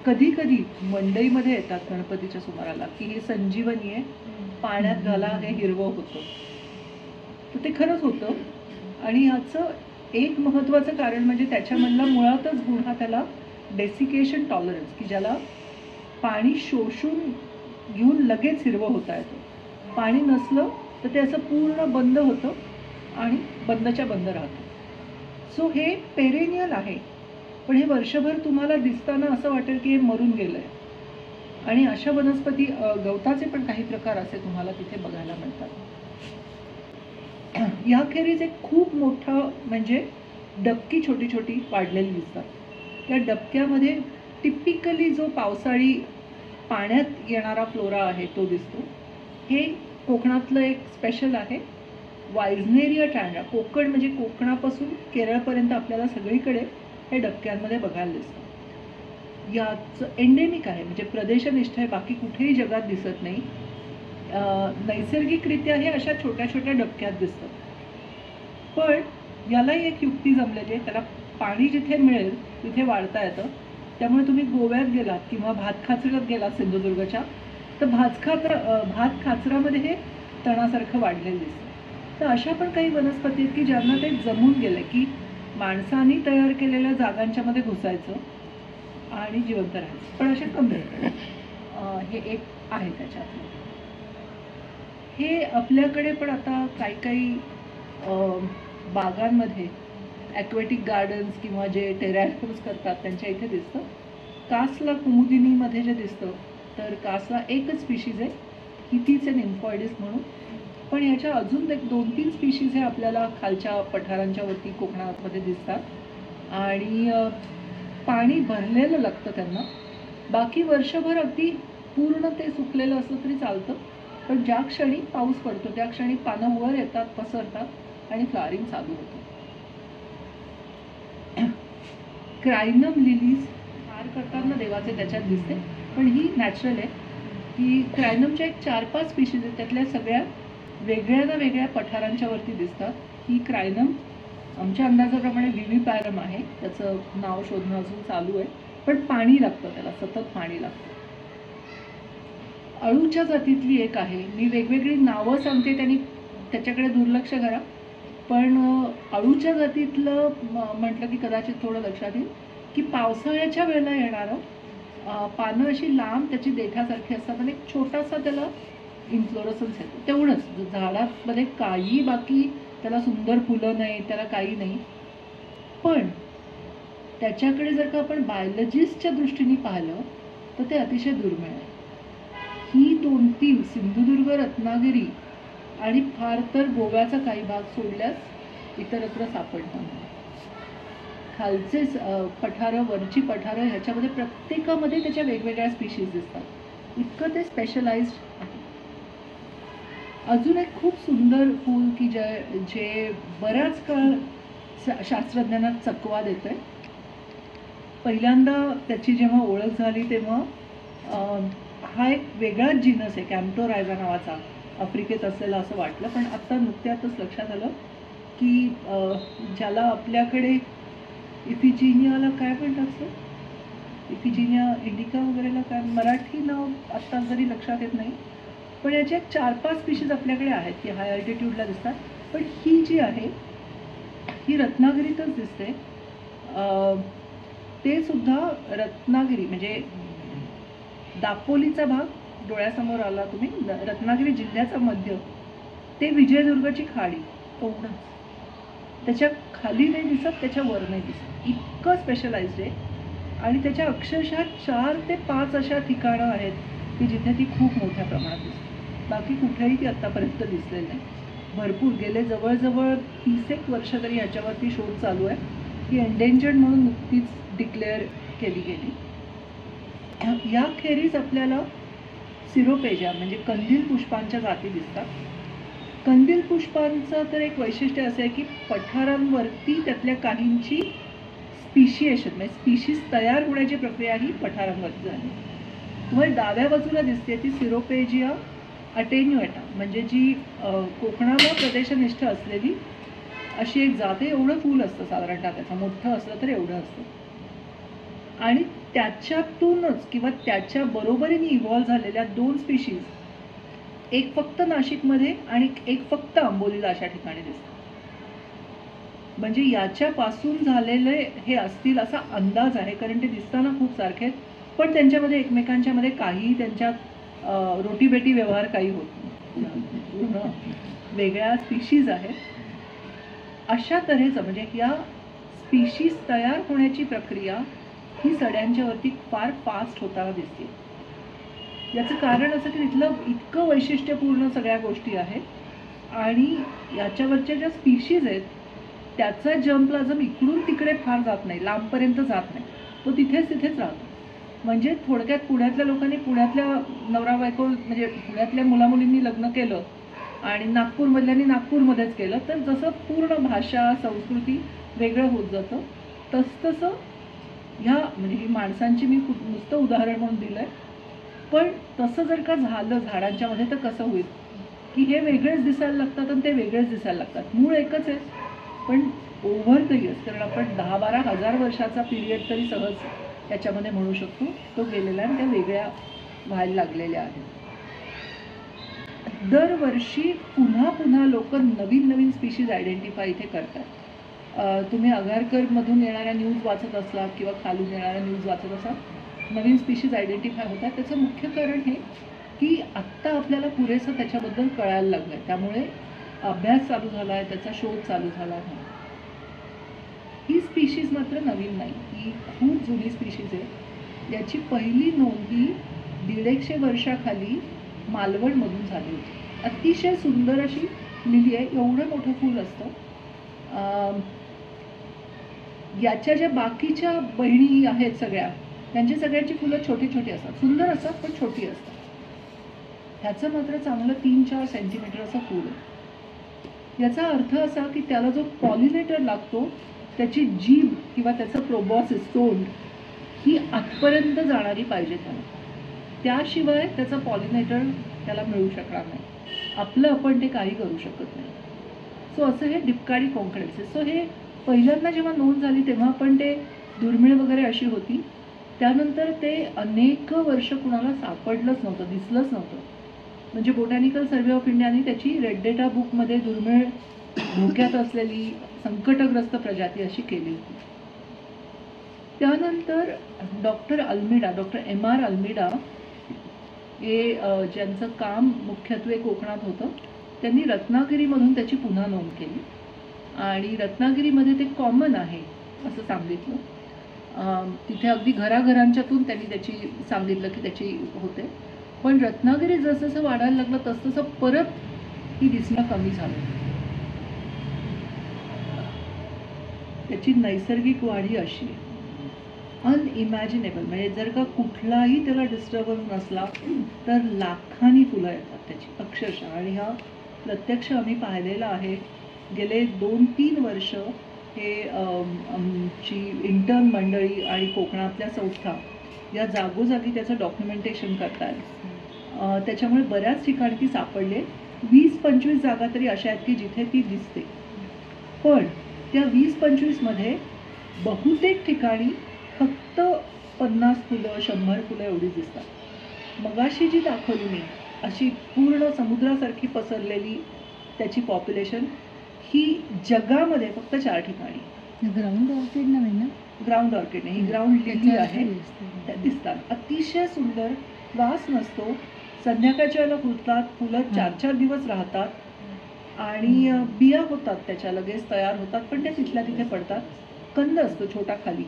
कधी कधी मंडईमध्ये येतात गणपतीच्या सुमाराला की हे संजीवनी आहे, पाण्यात घाला हे हिरवं होतं. तर ते खरंच होतं. आणि याचं एक महत्त्वाचं कारण म्हणजे त्याच्यामधला मुळातच गुण हा त्याला डेसिकेशन टॉलरन्स, की ज्याला पाणी शोषून घेऊन लगेच हिरवं होता येतं. पाणी नसलं तर ते असं पूर्ण बंद होतं आणि बंदच्या बंद राहतं. सो हे पेरेनियल आहे. पण हे वर्षभर तुम्हाला दिसताना असं वाटेल की हे मरून गेलं आहे. आणि अशा वनस्पती गवताचे पण काही प्रकार असे तुम्हाला तिथे बघायला मिळतात. याखेरीज एक खूप मोठं म्हणजे डबकी छोटी छोटी वाढलेली दिसतात. त्या डबक्यामध्ये टिपिकली जो पावसाळी पाण्यात येणारा फ्लोरा आहे तो दिसतो. हे कोकणातलं एक स्पेशल आहे, वायझनेरिया ट्रँडा. कोकण म्हणजे कोकणापासून केरळपर्यंत आपल्याला सगळीकडे हे डबक्यांमध्ये बघायला दिसतं. याचं एंडेमिक आहे म्हणजे प्रदेशनिष्ठ आहे, बाकी कुठेही जगात दिसत नाही. नैसर्गिकरित्या हे अशा छोट्या छोट्या डबक्यात दिसतं. पण यालाही एक युक्ती जमलेली आहे. त्याला पाणी जिथे मिळेल तिथे वाढता येतं. त्यामुळे तुम्ही गोव्यात गेलात किंवा भातखाचऱ्यात गेलात सिंधुदुर्गच्या तर भातखाचरामध्ये हे तणासारखं वाढलेलं दिसतं. तर अशा पण काही वनस्पती आहेत की ज्यांना ते जमून गेलं की माणसांनी तयार केलेल्या जागांच्या मध्ये घुसायचं आणि जिवंत राहायचं. पण असे कमी हे एक आहे त्याच्यातलं. हे आपल्याकडे पण आता काही काही बागांमध्ये ॲक्वेटिक गार्डन्स किंवा जे टेरॅरियम्स करतात त्यांच्या इथे दिसतं. कासला कुमुदिनीमध्ये जे दिसतं तर कासला एकच स्पीशीज आहे ही तीच आहे निम्फॉइडिस म्हणून. पण याच्या अजून 2-3 स्पीशीज हे आपल्याला खालच्या पठारांच्या वरती कोकणामध्ये दिसतात आणि पाणी भरलेलं लागतं त्यांना. बाकी वर्षभर अगदी पूर्ण ते सुकलेलं असलं तरी चालतं. पण ज्या क्षणी पाऊस पडतो त्या क्षणी पानं वर येतात, पसरतात आणि फ्लॉवरिंग चालू होतं. क्रायनम लिलीज हार करताना देवाचे त्याच्यात दिसते, पण ही नॅचरल आहे. ही क्रायनमच्या एक 4-5 स्पीशीज आहेत, त्यातल्या सगळ्या वेगळ्या ना वेगळ्या पठारांच्या वरती दिसतात. ही क्रायनम आमच्या अंदाजाप्रमाणे विव्हिपॅरम आहे. त्याचं नाव शोधणं अजून चालू आहे. पण पाणी लागतं त्याला, सतत पाणी लागतं. अळूच्या जातीतली एक आहे. मी वेगवेगळी नावं सांगते, त्यांनी त्याच्याकडे दुर्लक्ष करा. पण अळूच्या जातीतलं म्हटलं की कदाचित थोडं लक्षात येईल की पावसाळ्याच्या वेळेला येणारं पानं अशी लांब त्याची देठासारखी असतात आणि एक छोटासा त्याला इन्फ्लोरसन्स येतो, तेवढंच. झाडामध्ये काही बाकी त्याला सुंदर फुलं नाही, त्याला काही नाही. पण त्याच्याकडे जर का आपण बायोलॉजिस्टच्या दृष्टीने पाहिलं तर ते अतिशय दुर्मिळ आहे. ही 2-3 सिंधुदुर्ग, रत्नागिरी आणि फार तर गोव्याचा काही भाग सोडल्यास इतरत्र सापडणार नाही. खालचे पठारं, वरची पठारं, ह्याच्यामध्ये प्रत्येकामध्ये त्याच्या वेगवेगळ्या स्पीशीज दिसतात. इतकं ते स्पेशलाइज्ड आहे. अजून एक खूप सुंदर फूल की जे बराच काळ शास्त्रज्ञांना चकवा देत आहे. पहिल्यांदा त्याची जेव्हा ओळख झाली तेव्हा हा एक वेगळाच जिनस आहे, कॅम्प्टोरायझा नावाचा, आफ्रिकेत असलेला असं वाटलं. पण आत्ता नुकत्यातच लक्षात आलं की ज्याला आपल्याकडे इफिजिनियाला काय म्हणतात सर, इफिजिनिया इंडिका वगैरेला काय मराठी नाव आत्ता जरी लक्षात येत नाही, पण याचे 4-5 स्पीशीज आपल्याकडे आहेत की हाय अल्टिट्यूडला दिसतात. पण ही जी आहे ही रत्नागिरीतच दिसते. ते सुद्धा रत्नागिरी म्हणजे दापोलीचा भाग डोळ्यासमोर आला तुम्ही, रत्नागिरी जिल्ह्याचा मध्य ते विजयदुर्गची खाडी एवढंच. त्याच्या खाली नाही दिसत, त्याच्या वर नाही दिसत. इतकं स्पेशलाइज्ड आहे. आणि त्याच्या अक्षरशः 4 ते 5 अशा ठिकाणं आहेत की जिथे ती खूप मोठ्या प्रमाणात दिसते. बाकी कुठेही ती आत्तापर्यंत दिसलेली नाही. भरपूर गेले जवळजवळ 30 वर्ष तरी ह्याच्यावरती शोध चालू आहे. ही एंडेंजर्ड म्हणून नुकतीच डिक्लेअर केली गेली. याखेरीज आपल्याला सिरोपेजा म्हणजे कंदील पुष्पांच्या जाती दिसतात. कंदील पुष्पांचं तर एक वैशिष्ट्य असं आहे की पठारांवरती त्यातल्या काहींची स्पीशिएशन म्हणजे स्पीशीज तयार होण्याची प्रक्रिया ही पठारांवरती झाली. तुम्हाला डाव्या बाजूला दिसते ती सिरोपेजिया अटेन्युएटा म्हणजे जी कोकणाला प्रदेशनिष्ठ असलेली अशी एक जात आहे. एवढं फूल असतं साधारणतः, त्याचं मोठं असलं तर एवढं असतं. आणि त्याच्यातूनच किंवा त्याच्या बरोबरीने इव्हॉल्व्ह झालेल्या 2 स्पीशीज, एक फक्त नाशिकमध्ये आणि एक फक्त आंबोलीला अशा ठिकाणी दिसतात. म्हणजे याच्यापासून झालेले हे असतील असा अंदाज आहे, कारण ते दिसताना खूप सारखे आहेत पण त्यांच्यामध्ये एकमेकांच्या मध्ये काही त्यांच्यात रोटीबेटी व्यवहार काही होत नाही. पूर्ण वेगळ्या स्पीशीज आहेत. अशा तऱ्हेचं म्हणजे या स्पीशीज तयार होण्याची प्रक्रिया ही सड्यांच्या वरती फार फास्ट होताना दिसते. याचं कारण असं की तिथलं इतकं वैशिष्ट्यपूर्ण सगळ्या गोष्टी आहेत आणि याच्यावरच्या ज्या स्पीशीज आहेत त्याचा जम्प्लाझम इकडून तिकडे फार जात नाही, लांबपर्यंत जात नाही, तो तिथेच राहतो. म्हणजे थोडक्यात पुण्यातल्या लोकांनी पुण्यातल्या नवरा बायको म्हणजे पुण्यातल्या मुलामुलींनी लग्न केलं आणि नागपूरमधल्यांनी नागपूरमध्येच केलं तर जसं पूर्ण भाषा संस्कृती वेगळं होत जातं तसं ह्या म्हणजे ही माणसांची मी नुसतं उदाहरण म्हणून दिलं आहे. पण तसं जर का झालं झाडांच्या मध्ये तर कसं होईल की हे वेगळेच दिसायला लागतात आणि ते वेगळेच दिसायला लागतात. मूळ एकच आहे पण ओव्हर द इयर्स, कारण आपण 10-12 हजार वर्षाचा पिरियड तरी सहज त्याच्यामध्ये म्हणू शकतो तो गेलेला आणि त्या वेगळ्या व्हायला लागलेल्या आहेत. दरवर्षी पुन्हा लोक नवीन स्पीशीज आयडेंटिफाय इथे करतात. तुम्ही अगारकरमधून येणाऱ्या न्यूज वाचत असलात किंवा खालून येणाऱ्या न्यूज वाचत असाल नवीन स्पीशीज आयडेंटिफाय होतात. त्याचं मुख्य कारण हे की आत्ता आपल्याला पुरेसं त्याच्याबद्दल कळायला लागलं आहे, त्यामुळे अभ्यास चालू झाला आहे, त्याचा शोध चालू झाला आहे. ही स्पीशीज मात्र नवीन नाही, ही खूप जुनी स्पीशीज आहे. याची पहिली नोंद ही 150 वर्षाखाली मालवणमधून झाली होती. अतिशय सुंदर अशी लिली आहे, एवढं मोठं फूल असतं. याच्या ज्या बाकीच्या बहिणी आहेत सगळ्या त्यांची सगळ्यांची फुलं छोटी असतात, सुंदर असतात पण छोटी असतात. ह्याचं मात्र चांगलं 3-4 सेंटीमीटर असं फूल आहे. याचा अर्थ असा की त्याला जो पॉलिनेटर लागतो त्याची जीभ किंवा त्याचं प्रोबॉसिस तोंड ही आतपर्यंत जाणारी पाहिजे त्याला, त्याशिवाय त्याचा पॉलिनेटर त्याला मिळू शकणार नाही. आपलं आपण ते काही करू शकत नाही. सो असं हे डिपकाडी कॉन्क्रेन्सिस. सो हे पहिल्यांदा जेव्हा नोंद झाली तेव्हा पण ते दुर्मिळ वगैरे अशी होती. त्यानंतर ते अनेक वर्ष कुणाला सापडलंच नव्हतं, दिसलंच नव्हतं. म्हणजे बोटॅनिकल सर्व्हे ऑफ इंडियाने त्याची रेड डेटा बुकमध्ये दुर्मिळ धोक्यात असलेली संकटग्रस्त प्रजाती अशी केली होती. त्यानंतर डॉक्टर M.R. अल्मिडा हे ज्यांचं काम मुख्यत्वे कोकणात होतं, त्यांनी रत्नागिरीमधून त्याची पुन्हा नोंद केली आणि रत्नागिरीमध्ये ते कॉमन आहे असं सांगितलं. तिथे अगदी घराघरांच्यातून त्यांनी त्याची सांगितलं की त्याची होते. पण रत्नागिरी जसं वाढायला लागलं तसं परत ही दिसणं कमी झालं. त्याची नैसर्गिक वाढ ही अशी अनइमॅजिनेबल, म्हणजे जर का कुठलाही त्याला डिस्टर्बन्स नसला तर लाखांनी फुलं येतात त्याची अक्षरशः. आणि हा प्रत्यक्ष आम्ही पाहिलेला आहे. गेले 2-3 वर्ष हे आमची इंटर्न मंडळी आणि कोकणातल्या संस्था या जागोजागी त्याचं डॉक्युमेंटेशन करतात. त्याच्यामुळे बऱ्याच ठिकाणी ती सापडले. 20-25 जागा तरी अशा आहेत की जिथे ती दिसते. पण त्या 20-25 मध्ये बहुतेक ठिकाणी फक्त 50 फुलं 100 फुलं एवढीच दिसतात. मगाशी जी दाखवली मी अशी पूर्ण समुद्रासारखी पसरलेली त्याची पॉप्युलेशन ही जगामध्ये फक्त 4 ठिकाणी. ग्राउंड ऑर्किड नव्हे ना? ग्राउंड ऑर्किड नाही, ही ग्राउंड लिली आहे. त्या दिसतात, अतिशय सुंदर, वास नसतो, संध्याकाळच्या वेळेला फुलतात. फुलं 4-4 दिवस राहतात आणि बिया होतात त्याच्या, लगेच तयार होतात, पण त्या तिथल्या तिथे पडतात. कंद असतो छोटा खाली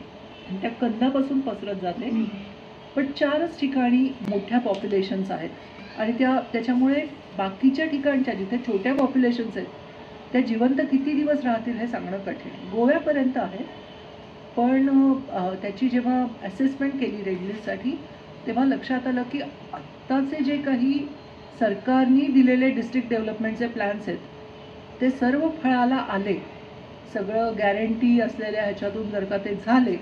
आणि त्या कंदापासून पसरत जाते. पण 4च ठिकाणी मोठ्या पॉप्युलेशन्स आहेत आणि त्याच्यामुळे बाकीच्या ठिकाणच्या जिथे छोट्या पॉप्युलेशन्स आहेत त्या जिवंत किती दिवस राहतील हे सांगणं कठीण आहे. गोव्यापर्यंत आहे, पण त्याची जेव्हा असेसमेंट केली रेड लिस्टसाठी तेव्हा लक्षात आलं की आत्ताचे जे काही सरकारने दिलेले डिस्ट्रिक्ट डेव्हलपमेंटचे प्लॅन्स आहेत ते सर्व फळाला आले, सगळं गॅरंटी असलेल्या ह्याच्यातून जर का ते झाले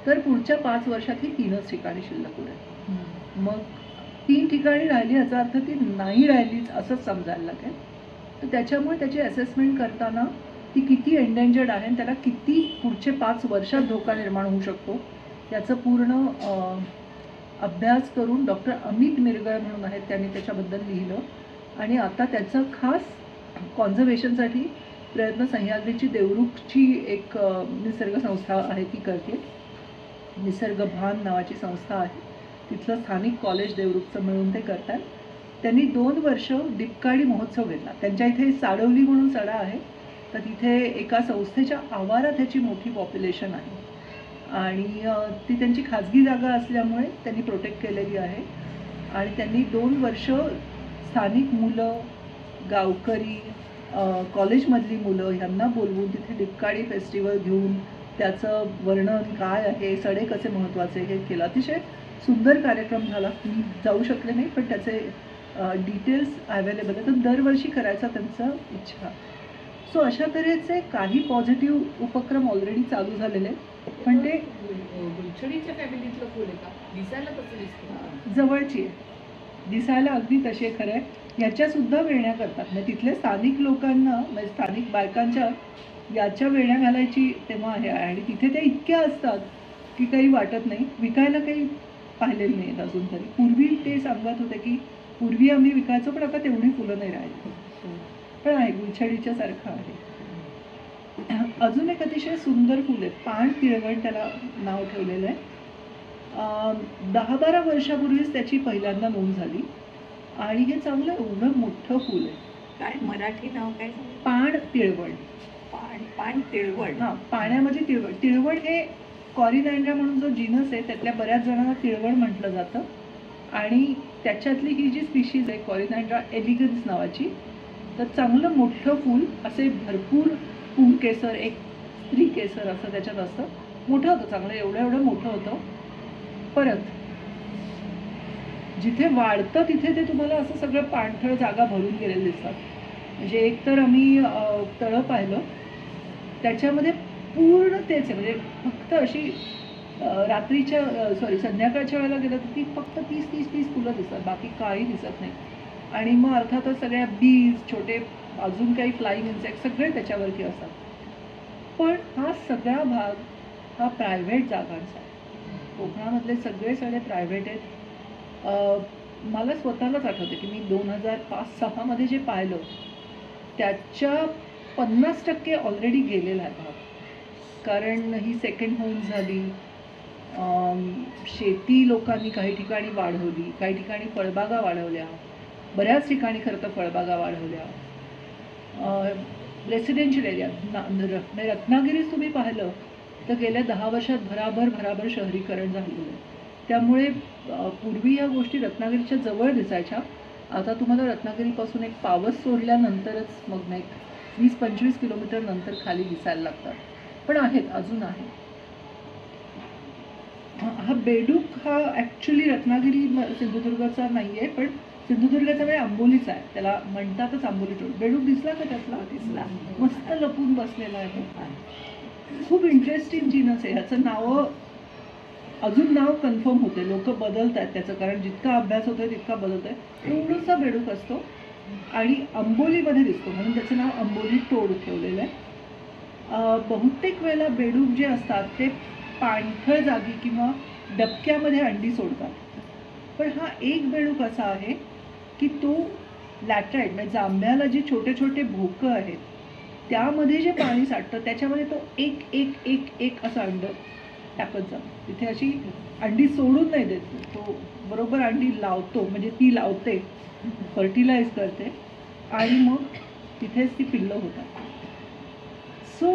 तर पुढच्या 5 वर्षात ही 3च ठिकाणी शिल्लक उरेल. मग 3 ठिकाणी राहिली याचा अर्थ ती नाही राहिलीच असंच समजायला लागेल. तर त्याच्यामुळे त्याची असेसमेंट करताना ती किती एंडेंजर्ड आहे आणि त्याला किती पुढचे 5 वर्षात धोका निर्माण होऊ शकतो याचं पूर्ण अभ्यास करून डॉक्टर अमित मिरगळ म्हणून आहेत त्यांनी त्याच्याबद्दल लिहिलं. आणि आता त्याचं खास कॉन्झर्वेशनसाठी प्रयत्न सह्याद्रीची देवरुखची एक निसर्ग संस्था आहे ती करते. निसर्ग भान नावाची संस्था आहे, तिथलं स्थानिक कॉलेज देवरुखचं मिळून ते करतात. त्यांनी 2 वर्ष डिपकाळी महोत्सव घेतला. त्यांच्या इथे साडवली म्हणून सडा आहे, तर तिथे एका संस्थेच्या आवारात ह्याची मोठी पॉप्युलेशन आहे आणि ती त्यांची खाजगी जागा असल्यामुळे त्यांनी प्रोटेक्ट केलेली आहे. आणि त्यांनी 2 वर्ष स्थानिक मुलं, गावकरी, कॉलेजमधली मुलं ह्यांना बोलवून तिथे डिपकाळी फेस्टिवल घेऊन त्याचं वर्णन काय आहे, सडे कसे महत्त्वाचे हे केलं. अतिशय सुंदर कार्यक्रम झाला. मी जाऊ शकले नाही, पण त्याचे डिटेल्स अवेलेबल आहेत. तर दरवर्षी करायचा त्यांचा इच्छा. सो अशा तऱ्हेचे काही पॉझिटिव्ह उपक्रम ऑलरेडी चालू झालेले आहेत. पण ते गुलछडीच्या फॅमिलीतलं फुल आहे का? दिसायला कसं दिसतं? जवळची आहे, दिसायला अगदी तशी आहे. खरं आहे, याच्यासुद्धा वेण्या करतात. म्हणजे तिथले स्थानिक लोकांना, म्हणजे स्थानिक बायकांच्या याच्या वेण्या घालायची तेव्हा आहे. आणि तिथे त्या इतक्या असतात की काही वाटत नाही. विकायला काही पाहिलेलं नाही अजून तरी. पूर्वी ते सांगत होते की पूर्वी आम्ही विकायचो, पण आता तेवढी फुलं नाही राहिली. पण आहे, गुलछडीच्या सारखं आहे. अजून एक अतिशय सुंदर फुल आहे, पाण तिळवण त्याला नाव ठेवलेलं आहे. 10-12 वर्षापूर्वीच त्याची पहिल्यांदा नोंद झाली आणि हे चांगलं एवढं मोठं फुल आहे. काय मराठी नाव काय? पाण तिळवण. पाण तिळवण. हां, पाण्यामध्ये तिळवण. तिळवण हे कॉरिनॅन्ड्रा म्हणून जो जीनस आहे त्यातल्या बऱ्याच जणांना तिळवण म्हटलं जातं. आणि त्याच्यातली ही जी स्पीशीज आहे कॉरिनॅन्ड्रा एलिगन्स नावाची, तर चांगलं मोठं फूल, असे भरपूर पुंकेसर, एक स्त्री केसर असं त्याच्यात असतं. मोठं होतं चांगलं, एवढं मोठं होतं. परत जिथे वाढतं तिथे ते तुम्हाला असं सगळं पाणथळ जागा भरून गेलेलं दिसतात. म्हणजे एक तर आम्ही तळं पाहिलं, त्याच्यामध्ये पूर्ण तेच आहे. म्हणजे फक्त अशी संध्याकाळच्या वेळेला गेलं तर ती फक्त 30 फुलं दिसतात, बाकी काही दिसत नाही. आणि मग अर्थातच सगळ्या बीज, छोटे अजून काही फ्लाईंग इन्सेक्ट सगळे त्याच्यावरती असतात. पण हा सगळा भाग हा प्रायव्हेट जागांचा आहे. कोकणामधले सगळे सगळे प्रायव्हेट आहेत. मला स्वतःलाच आठवते की मी 2005-06 मध्ये जे पाहिलं त्याच्या 50% ऑलरेडी गेलेला आहे भाग. कारण ही सेकंड होम झाली, शेती लोकांनी काही ठिकाणी वाढवली, काही ठिकाणी फळबागा वाढवल्या, बऱ्याच ठिकाणी खरं तर फळबागा वाढवल्या. रेसिडेन्शियल एरियात रत्नागिरीत तुम्ही पाहिलं तर गेल्या 10 वर्षात भराभर शहरीकरण झालेलं आहे. त्यामुळे पूर्वी ह्या गोष्टी रत्नागिरीच्या जवळ दिसायच्या, आता तुम्हाला रत्नागिरीपासून एक पावस सोडल्यानंतरच मग नाही 20-25 किलोमीटर नंतर खाली दिसायला लागतात. पण आहेत, अजून आहे. हा बेडूक हा ॲक्च्युली रत्नागिरी सिंधुदुर्गाचा नाही आहे, पण सिंधुदुर्गाचा म्हणजे आंबोलीचा आहे. त्याला म्हणतातच आंबोली टोळ. बेडूक दिसला का त्यातला? दिसला. मस्त लपून बसलेला आहे. खूप इंटरेस्टिंग जीनस आहे. ह्याचं अजून नाव कन्फर्म होते, लोक बदलत आहेत त्याचं, कारण जितका अभ्यास होतोय तितका बदलत आहे. एवढासा बेडूक असतो आणि आंबोलीमध्ये दिसतो, म्हणून त्याचं नाव आंबोली टोळ ठेवलेलं आहे. बहुतेक वेळेला बेडूक जे असतात ते पाणथळ जागी किंवा डबक्यामध्ये अंडी सोडतात. पण हा एक बेडूक असा आहे की तो लॅटराईट म्हणजे जांभ्याला जे छोटे छोटे भोकं आहेत त्यामध्ये जे पाणी साठतं त्याच्यामध्ये तो एक एक एक एक असं अंड टाकत जातो. तिथे अशी अंडी सोडून नाही देत, तो बरोबर अंडी लावतो, म्हणजे ती लावते, फर्टिलाइज करते आणि मग तिथेच ती पिल्लं होतात. सो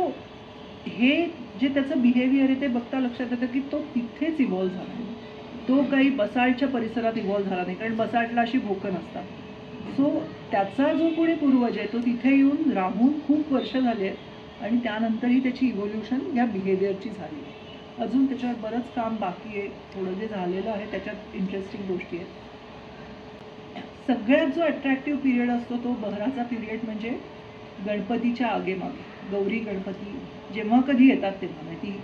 हे जे त्याचं बिहेवियर आहे ते बघता लक्षात येतं की तो तिथेच इव्हॉल्व्ह झाला आहे. तो काही बसाल्टच्या परिसरात इव्हॉल्व्ह झाला नाही, कारण बसाल्टला अशी भोकं नसतात. सो त्याचा जो पुढे पूर्वज आहे तो तिथे येऊन राहून खूप वर्ष झाली आहेत आणि त्यानंतरही त्याची इव्होल्युशन या बिहेवियरची झाली आहे. अजून त्याच्यावर बरंच काम बाकी आहे. थोडं जे झालेलं आहे त्याच्यात इंटरेस्टिंग गोष्टी आहेत. सगळ्यात जो अट्रॅक्टिव्ह पिरियड असतो तो बहराचा पिरियड, म्हणजे गणपतीच्या आगेमागे. गौरी गणपती जेव्हा कधी येतात तेव्हा, नाही ती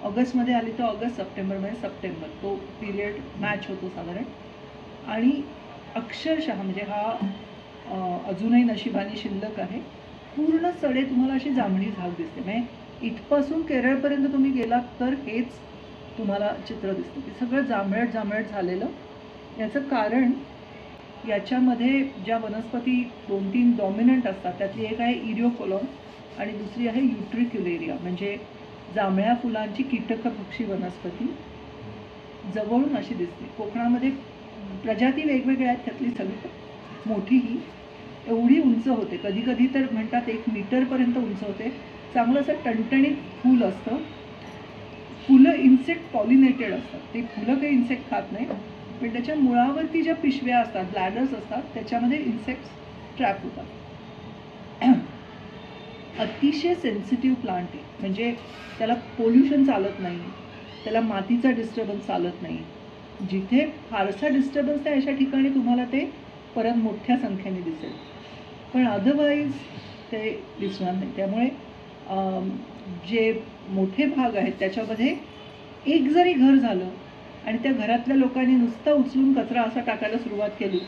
ऑगस्टमध्ये आली तर ऑगस्ट, सप्टेंबरमध्ये सप्टेंबर, तो पिरियड मॅच होतो साधारण. आणि अक्षरशः म्हणजे हा अजूनही नशिबाने शिल्लक आहे. पूर्ण सडे तुम्हाला अशी जांभळी झाग दिसते. म्हणजे इथपासून केरळपर्यंत तुम्ही गेलात तर हेच तुम्हाला चित्र दिसतं की सगळं जांभळट जांभळट झालेलं. याचं कारण याच्यामध्ये ज्या वनस्पती 2-3 डॉमिनंट असतात त्यातली एक आहे इरिओकोलॉन आणि दुसरी आहे युट्रिक्युलेरिया, म्हणजे जांभळ्या फुलांची कीटकभक्षी वनस्पती जवळून अशी दिसते. कोकणामध्ये प्रजाती वेगवेगळ्या आहेत, त्यातली सगळी मोठी ही एवढी उंच होते, कधी कधी तर म्हणतात 1 मीटरपर्यंत उंच होते. चांगलं असं टणटणीत फूल असतं. फुलं इन्सेक्ट पॉलिनेटेड असतात. ते फुलं काही इन्सेक्ट खात नाही, पण त्याच्या मुळावरती ज्या पिशव्या असतात, ब्लॅडर्स असतात, त्याच्यामध्ये इन्सेक्ट्स ट्रॅप होतात. अतिशय सेन्सिटिव्ह प्लांट आहे, म्हणजे त्याला पोल्युशन चालत नाही, त्याला मातीचा डिस्टर्बन्स चालत नाही. जिथे फारसा डिस्टर्बन्स आहे अशा ठिकाणी तुम्हाला ते परत मोठ्या संख्येने दिसेल, पण अदरवाईज ते दिसणार नाही. त्यामुळे जे मोठे भाग आहेत त्याच्यामध्ये एक जरी घर झालं आणि त्या घरातल्या लोकांनी नुसता उचलून कचरा असा टाकायला सुरुवात केली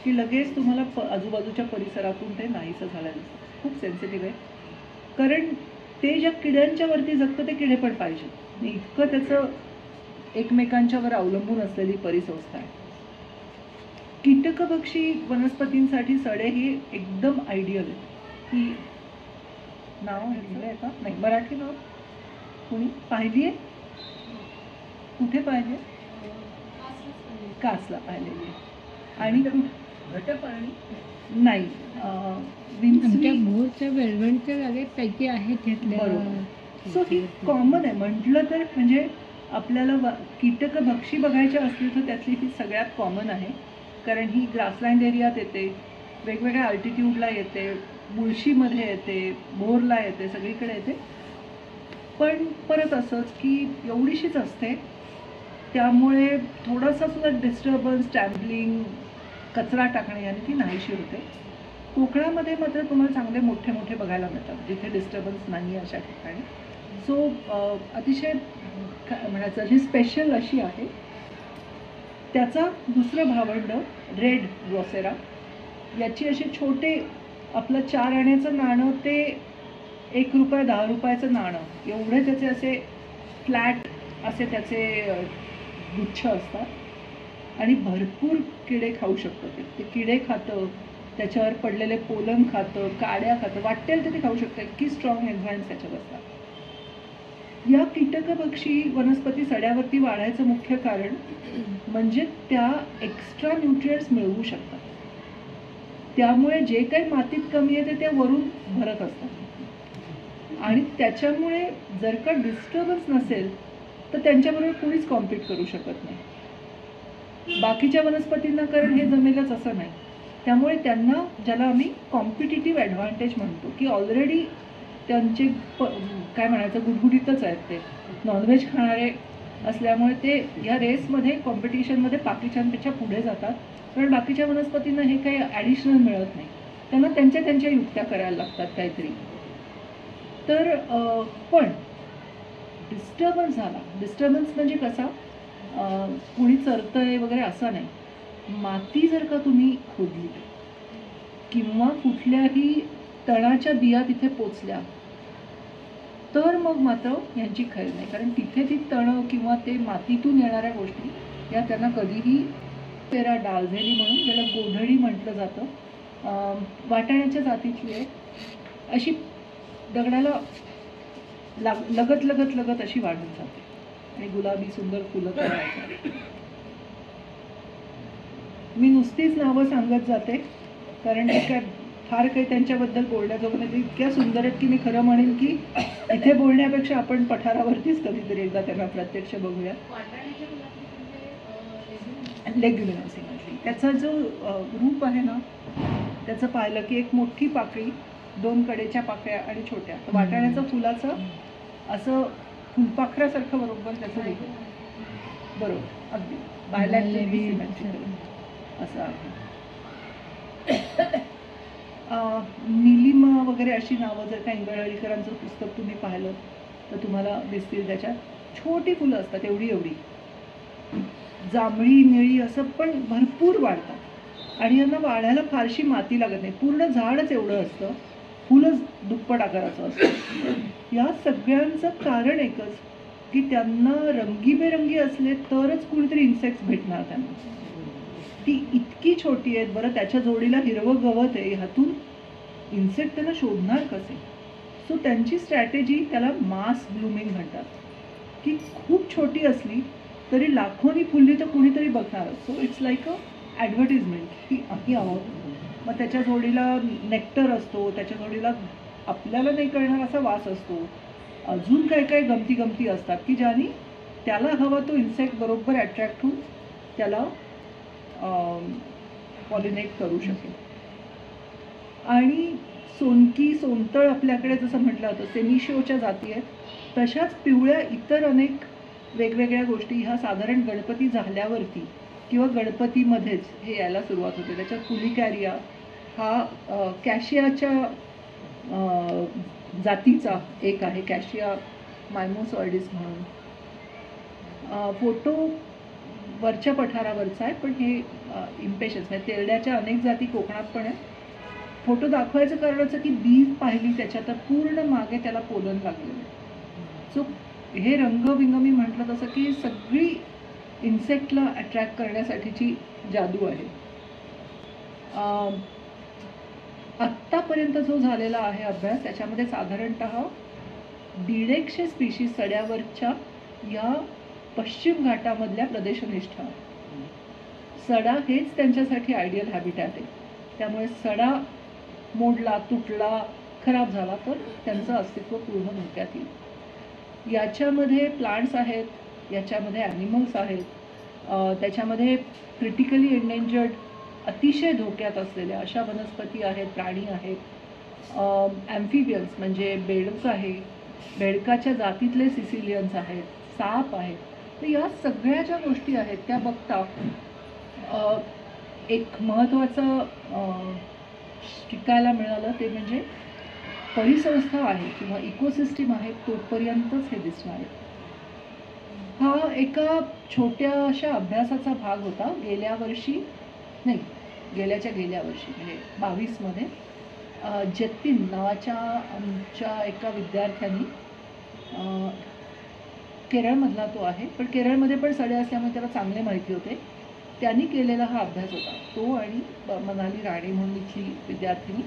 की लगेच तुम्हाला आजूबाजूच्या परिसरातून ते नाहीसं झालं दिसतं. खूप सेन्सिटिव्ह आहे, कारण ते ज्या किड्यांच्या वरती जगतं ते किडे पण पाहिजे, इतकं त्याचं एकमेकांच्यावर अवलंबून असलेली परिसंस्था आहे. कीटकभक्षी वनस्पतींसाठी सडे ही एकदम आयडियल आहे. की नाव घेतलं आहे का? नाही, मराठी नाव कोणी पाहिली आहे? कुठे पाहिजे? कासला पाहिलेली आहे. आणि घटपारणी नाही, आमच्या भोरच्या वेळवणच्या जागेपैकी आहेत घेतल्या. सो ही कॉमन आहे म्हटलं तर, म्हणजे आपल्याला कीटकभक्षी बघायचे असतील तर त्यातली ही सगळ्यात कॉमन आहे, कारण ही ग्रासलँड एरियात येते, वेगवेगळ्या अल्टिट्यूडला येते, मुळशीमध्ये येते, भोरला येते, सगळीकडे येते. पण परत असंच की एवढीशीच असते, त्यामुळे थोडासा सुद्धा डिस्टर्बन्स, स्टॅम्पलिंग, कचरा टाकणे याने ती नाहीशी होते. कोकणामध्ये मात्र तुम्हाला चांगले मोठे मोठे बघायला मिळतात जिथे डिस्टर्बन्स नाही आहे अशा ठिकाणी. सो अतिशय म्हणायचं ही स्पेशल अशी आहे. त्याचा दुसरं भावंड रेड ड्रॉसेरा, याची असे छोटे, आपलं 4 आण्याचं नाणं ते 1 रुपया 10 रुपयाचं नाणं एवढे त्याचे असे फ्लॅट असे त्याचे गुच्छ असतात आणि भरपूर किडे खाऊ शकतं. ते किडे खातं, त्याच्यावर पडलेले पोलन खातं, काड्या खातं, वाटेल ते खाऊ शकतं. इतकी स्ट्रॉंग एन्झाईम्स त्याच्यात असतात. या कीटकभक्षी वनस्पती सड्यावरती वाढायचं मुख्य कारण म्हणजे त्या एक्स्ट्रा न्यूट्रिएंट्स मिळवू शकतात. त्यामुळे जे काही मातीत कमी आहे ते वरून भरत असतात आणि त्याच्यामुळे जर का डिस्टर्बन्स नसेल तर त्यांच्याबरोबर कोणीच कॉम्पीट करू शकत नाही. बाकीच्या वनस्पतींना कारण हे जमेलच असं नाही. त्यामुळे त्यांना, ज्याला आम्ही कॉम्पिटिटिव्ह ॲडव्हान्टेज म्हणतो, की ऑलरेडी त्यांचे काय म्हणायचं गुटगुटीतच आहेत, ते नॉनव्हेज खाणारे असल्यामुळे ते या रेसमध्ये कॉम्पिटिशनमध्ये बाकीच्यांपेक्षा पुढे जातात. कारण बाकीच्या वनस्पतींना हे काही ॲडिशनल मिळत नाही, त्यांना त्यांच्या युक्त्या करायला लागतात काहीतरी. तर पण डिस्टर्बन्स झाला, डिस्टर्बन्स म्हणजे कसा, कुणी चरतंय वगैरे असा नाही. माती जर का तुम्ही खोदली किंवा कुठल्याही तणाच्या बिया तिथे पोचल्या तर मग मात्र यांची खैर नाही. कारण तिथे ती तणं किंवा ते मातीतून येणाऱ्या गोष्टी या त्यांना कधीही पेरा डालझेली म्हणून, ज्याला गोधडी म्हटलं जातं, वाटाण्याच्या जातीतली आहे, अशी दगडाला लगत अशी वाढून जाते आणि गुलाबी सुंदर फुलं तयार होतात. मी नुसतीच नावं सांगत जाते कारण काय फार काही त्यांच्याबद्दल बोलण्याजोगं नाही. इतक्या सुंदर आहेत की मी खरं म्हणेन की इथे बोलण्यापेक्षा आपण पठारावरतीच कधीतरी एकदा त्यांना प्रत्यक्ष बघूया. लेग्युमिनोसी म्हटली, त्याचा जो रूप आहे ना त्याचं पाहिलं की एक मोठी पाकळी, 2 कडेच्या पाकळ्या आणि छोट्या. तर वाटाण्याचं फुलाचं असं फुलपाखरासारखं बरोबर त्याचं रूप आहे. बरोबर, अगदी बायलॅटरल असं आहे. निलिमा वगैरे अशी नावं जर का इंगळहरीकरांचं पुस्तक तुम्ही पाहिलं तर तुम्हाला दिसतील. त्याच्यात छोटी फुलं असतात, एवढी जांभळी निळी असं, पण भरपूर वाढतात आणि यांना वाढायला फारशी माती लागत नाही. पूर्ण झाडच एवढं असतं, फुलंच दुप्पट आकाराचं असतं. या सगळ्यांचं कारण एकच की त्यांना रंगीबेरंगी असले तरच कुणीतरी इन्सेक्ट्स भेटणार त्यांना. ती इतकी छोटी आहेत. बरं, त्याच्या जोडीला हिरवं गवत आहे, ह्यातून इन्सेक्ट त्यांना शोधणार कसे? सो त्यांची स्ट्रॅटेजी, त्याला मास ब्लूमिंग म्हणतात, की खूप छोटी असली तरी लाखोनी फुलली तर कुणीतरी बघणार. So it's like a advertisement की आम्ही आहोत. मग त्याच्या जोडीला नेक्टर असतो, त्याच्या जोडीला आपल्याला नाही कळणार असा वास असतो. अजून काय काय गमती असतात की ज्याने त्याला हवा तो इन्सेक्ट बरोबर अट्रॅक्ट होऊन त्याला पॉलिनेट करू शकेल. आणि सोनतळ आपल्याकडे जसं म्हटलं होतं सेमिशिओच्या जाती आहेत, तशाच पिवळ्या इतर अनेक वेगवेगळ्या गोष्टी ह्या साधारण गणपती झाल्यावरती किंवा गणपतीमध्येच हे यायला सुरुवात होते. त्याच्यात पुलिकॅरिया हा कॅशियाच्या जातीचा एक आहे, कॅशिया मायमोसॉइडिस म्हणून. फोटो वरच्या पठारावरचा आहे, पण हे इम्पेशन्स म्हणजे तेरड्याच्या अनेक जाती कोकणात पण आहेत. फोटो दाखवायचं कारण असं की बी पाहिली त्याच्यात तर पूर्ण मागे त्याला पोलन लागलेलं. सो हे रंगबिंग मी म्हटलं तसं की सगळी इन्सेक्टला अट्रॅक्ट करण्यासाठीची जादू आहे. आत्तापर्यंत जो झालेला आहे अभ्यास त्याच्यामध्ये साधारणतः 150 स्पीशीज सड्यावरच्या या पश्चिम घाटामधल्या प्रदेशनिष्ठ. सडा हेच त्यांच्यासाठी आयडियल हॅबिटॅट आहे. त्यामुळे सडा मोडला, तुटला, खराब झाला तर त्यांचं अस्तित्व पूर्ण धोक्यात येईल. याच्यामध्ये प्लांट्स आहेत, याच्यामध्ये ॲनिमल्स आहेत, त्याच्यामध्ये क्रिटिकली एंडेंजर्ड अतिशय धोक्यात असलेल्या अशा वनस्पती आहेत, प्राणी आहेत, ॲम्फिबियन्स म्हणजे बेडूक आहे, बेडकाच्या जातीतले सिसिलियन्स आहेत, साप आहेत. तर या सगळ्या ज्या गोष्टी आहेत त्या बघता एक महत्त्वाचं शिकायला मिळालं ते म्हणजे परिसंस्था आहे किंवा इकोसिस्टीम आहे तोपर्यंतच हे दिसणार आहे. हा एका छोट्या अशा अभ्यासाचा भाग होता. गेल्या वर्षी म्हणजे 22मध्ये जतीन नावाच्या आमच्या एका विद्यार्थ्यांनी, केरळमधला तो आहे पण केरळमध्ये पण सडे असल्यामुळे त्याला चांगले माहिती होते, त्यांनी केलेला हा अभ्यास होता. तो आणि मनाली राणे म्हणून इथली विद्यार्थिनी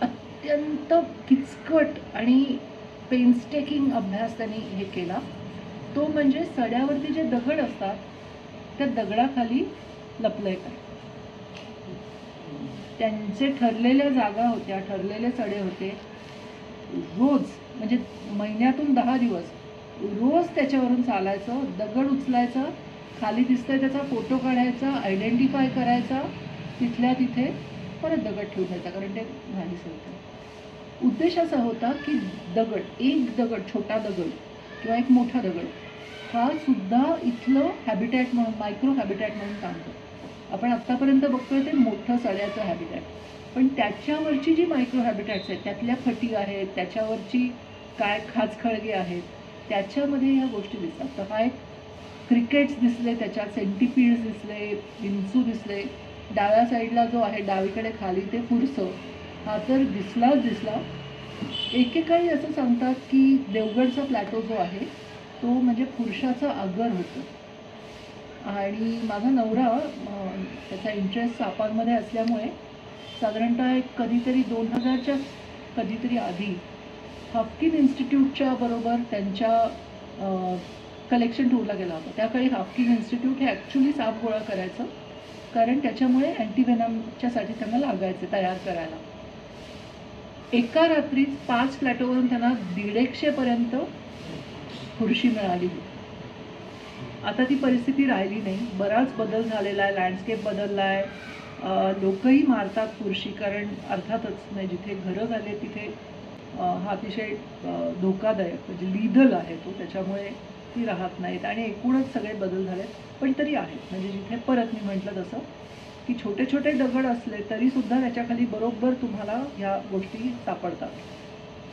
अत्यंत किचकट आणि पेन्सटेकिंग अभ्यास त्यांनी हे केला तो म्हणजे सड्यावरती जे दगड असतात त्या दगडाखाली लपलंय काय. त्यांचे ठरलेल्या जागा होत्या, ठरलेले सडे होते. रोज म्हणजे महिन्यातून 10 दिवस रोज त्याच्यावरून चालायचं, दगड उचलायचा, खाली दिसतंय त्याचा फोटो काढायचा, आयडेंटिफाय करायचा, तिथल्या तिथे परत दगड ठेवून द्यायचा कारण ते नाहीसे होतं. उद्देश असा होता की दगड, एक दगड, छोटा दगड किंवा एक मोठा दगड हा सुद्धा इथलं हॅबिटॅट म्हणून, मायक्रो हॅबिटॅट म्हणून काम करतो. आपण आत्तापर्यंत बघतोय ते मोठं सड्याचं हॅबिटॅट, पण त्याच्यावरची जी मायक्रो हॅबिटॅट्स आहेत त्यातल्या फटी आहेत, त्याच्यावरची काय खाचखळगे आहेत, त्याच्यामध्ये ह्या गोष्टी दिसतात. तर हा एक क्रिकेट्स दिसले, त्याच्यात सेंटिपीड्स दिसले, विंचू दिसले. डाव्या साईडला जो आहे डावीकडे खाली ते फुरसं, हा तर दिसलाच दिसला. एकेकाळी असं सांगतात की देवगडचा प्लॅटो जो आहे तो म्हणजे फुरशाचं आगर होतं. आणि माझा नवरा त्याचा इंटरेस्ट सापांमध्ये असल्यामुळे साधारणतः एक कधीतरी 2000च्या कधीतरी आधी हाफकिन इन्स्टिट्यूटच्या बरोबर त्यांच्या कलेक्शन टूरला गेला होता. त्याकाळी हाफकिन इन्स्टिट्यूट हे ॲक्च्युली साप गोळा करायचं कारण त्याच्यामुळे अँटीव्हेनमच्यासाठी त्यांना लागायचे तयार करायला. एका रात्रीत 5 प्लॅटोवरून त्यांना 150पर्यंत फुरशी मिळाली. आता ती परिस्थिती राहिली नाही. बराच बदल झालेला आहे, लँडस्केप बदलला आहे, लोकही मारतात फुरशी कारण अर्थातच नाही जिथे घरं झाले तिथे हा अतिशय धोकादायक म्हणजे लिथल आहे तो, त्याच्यामुळे ती राहत नाहीत आणि एकूणच सगळे बदल झालेत. पण तरी आहेत म्हणजे जिथे परत मी म्हटलं तसं की छोटे छोटे दगड असले तरीसुद्धा त्याच्याखाली बरोबर तुम्हाला ह्या गोष्टी सापडतात.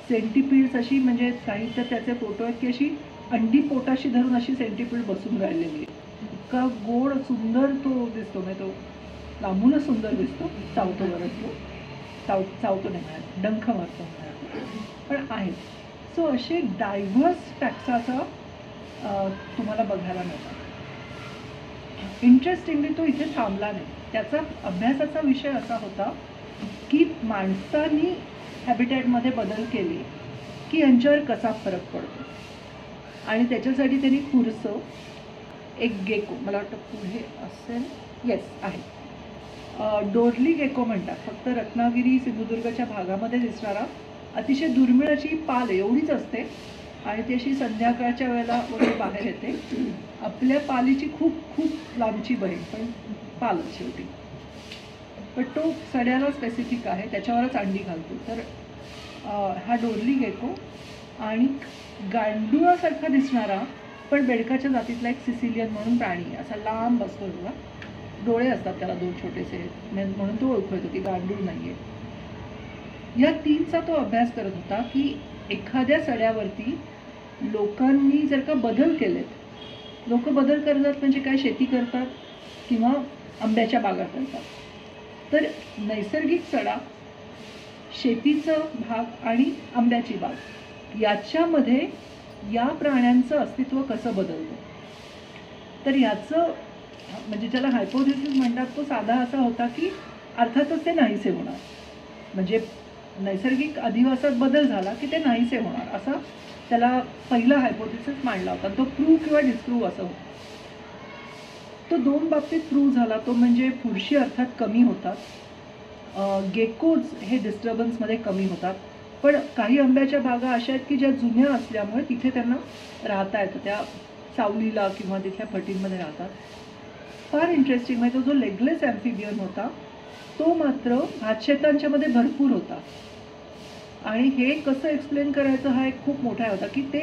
सेंटिपीड्स अशी म्हणजे काही तर त्याचे फोटो आहेत की अशी अंडी पोटाशी धरून अशी सेंटिपीड बसून राहिलेली आहे. इतका गोड सुंदर तो दिसतो, म्हणजे तो लांबूनच सुंदर दिसतो. चावतो बरंच तो चावतो नाही, डंख मारतो पण आहे. सो असे डायव्हर्स टॅक्साचा तुम्हाला बघायला मिळतात. इंटरेस्टिंगली तो इथे थांबला नाही. त्याचा अभ्यासाचा विषय असा होता की माणसांनी हॅबिटॅटमध्ये बदल केले की यांच्यावर कसा फरक पडतो. आणि त्याच्यासाठी त्यांनी फुरसं, एक गेको, मला वाटतं पुढे असेल, येस आहे, डोरली गेको म्हणतात. फक्त रत्नागिरी सिंधुदुर्गच्या भागामध्ये दिसणारा अतिशय दुर्मिळ अशी पाल एवढीच असते आणि ती अशी संध्याकाळच्या वेळेला वगैरे बाहेर येते. आपल्या पालीची खूप खूप लांबची बहीण, पण पालच शेवटी. पण तो सड्याला स्पेसिफिक आहे, त्याच्यावरच अंडी घालतो. तर हा डोरली गेको आणि गांडुळासारखा दिसणारा पण बेडकाच्या जातीतला एक सिसिलियन म्हणून प्राणी, असा लांब असतो बघा, डोळे असतात त्याला 2 छोटेसे, म्हणून तो ओळखू येतो की गांडूळ नाही आहे. या 3चा तो अभ्यास करत होता की एखाद्या सड्यावरती लोकांनी जर का बदल केलेत, लोक बदल करतात म्हणजे काय, शेती करतात किंवा आंब्याच्या बागा करतात, तर नैसर्गिक सडा, शेतीचा भाग आणि आंब्याची बाग याच्यामध्ये या प्राण्यांचं अस्तित्व कसं बदलतं. तर याचं म्हणजे ज्याला हायपोथेसिस म्हणतात तो साधा असा होता की अर्थातच ते नाहीसे होणार, म्हणजे नैसर्गिक अधिवासात बदल झाला की ते नाहीसे होणार, असा त्याला पहिला हायपोथेसिस मांडला होता. तो प्रूव्ह किंवा डिस्प्रूव्ह असं होतं. तो 2 बाबतीत प्रूव्ह झाला. तो म्हणजे फुरशी अर्थात कमी होतात, गेकोज हे डिस्टर्बन्समध्ये कमी होतात. पण काही आंब्याच्या बागा अशा आहेत की ज्या जुन्या असल्यामुळे तिथे त्यांना राहता येतं, त्या सावलीला किंवा तिथल्या फटींमध्ये राहतात. फार इंटरेस्टिंग म्हणजे तो जो लेगलेस ॲम्फिबियन होता तो मात्र भातशेतांच्यामध्ये भरपूर होता. आणि हे कसं एक्सप्लेन करायचं हा एक खूप मोठा होता की ते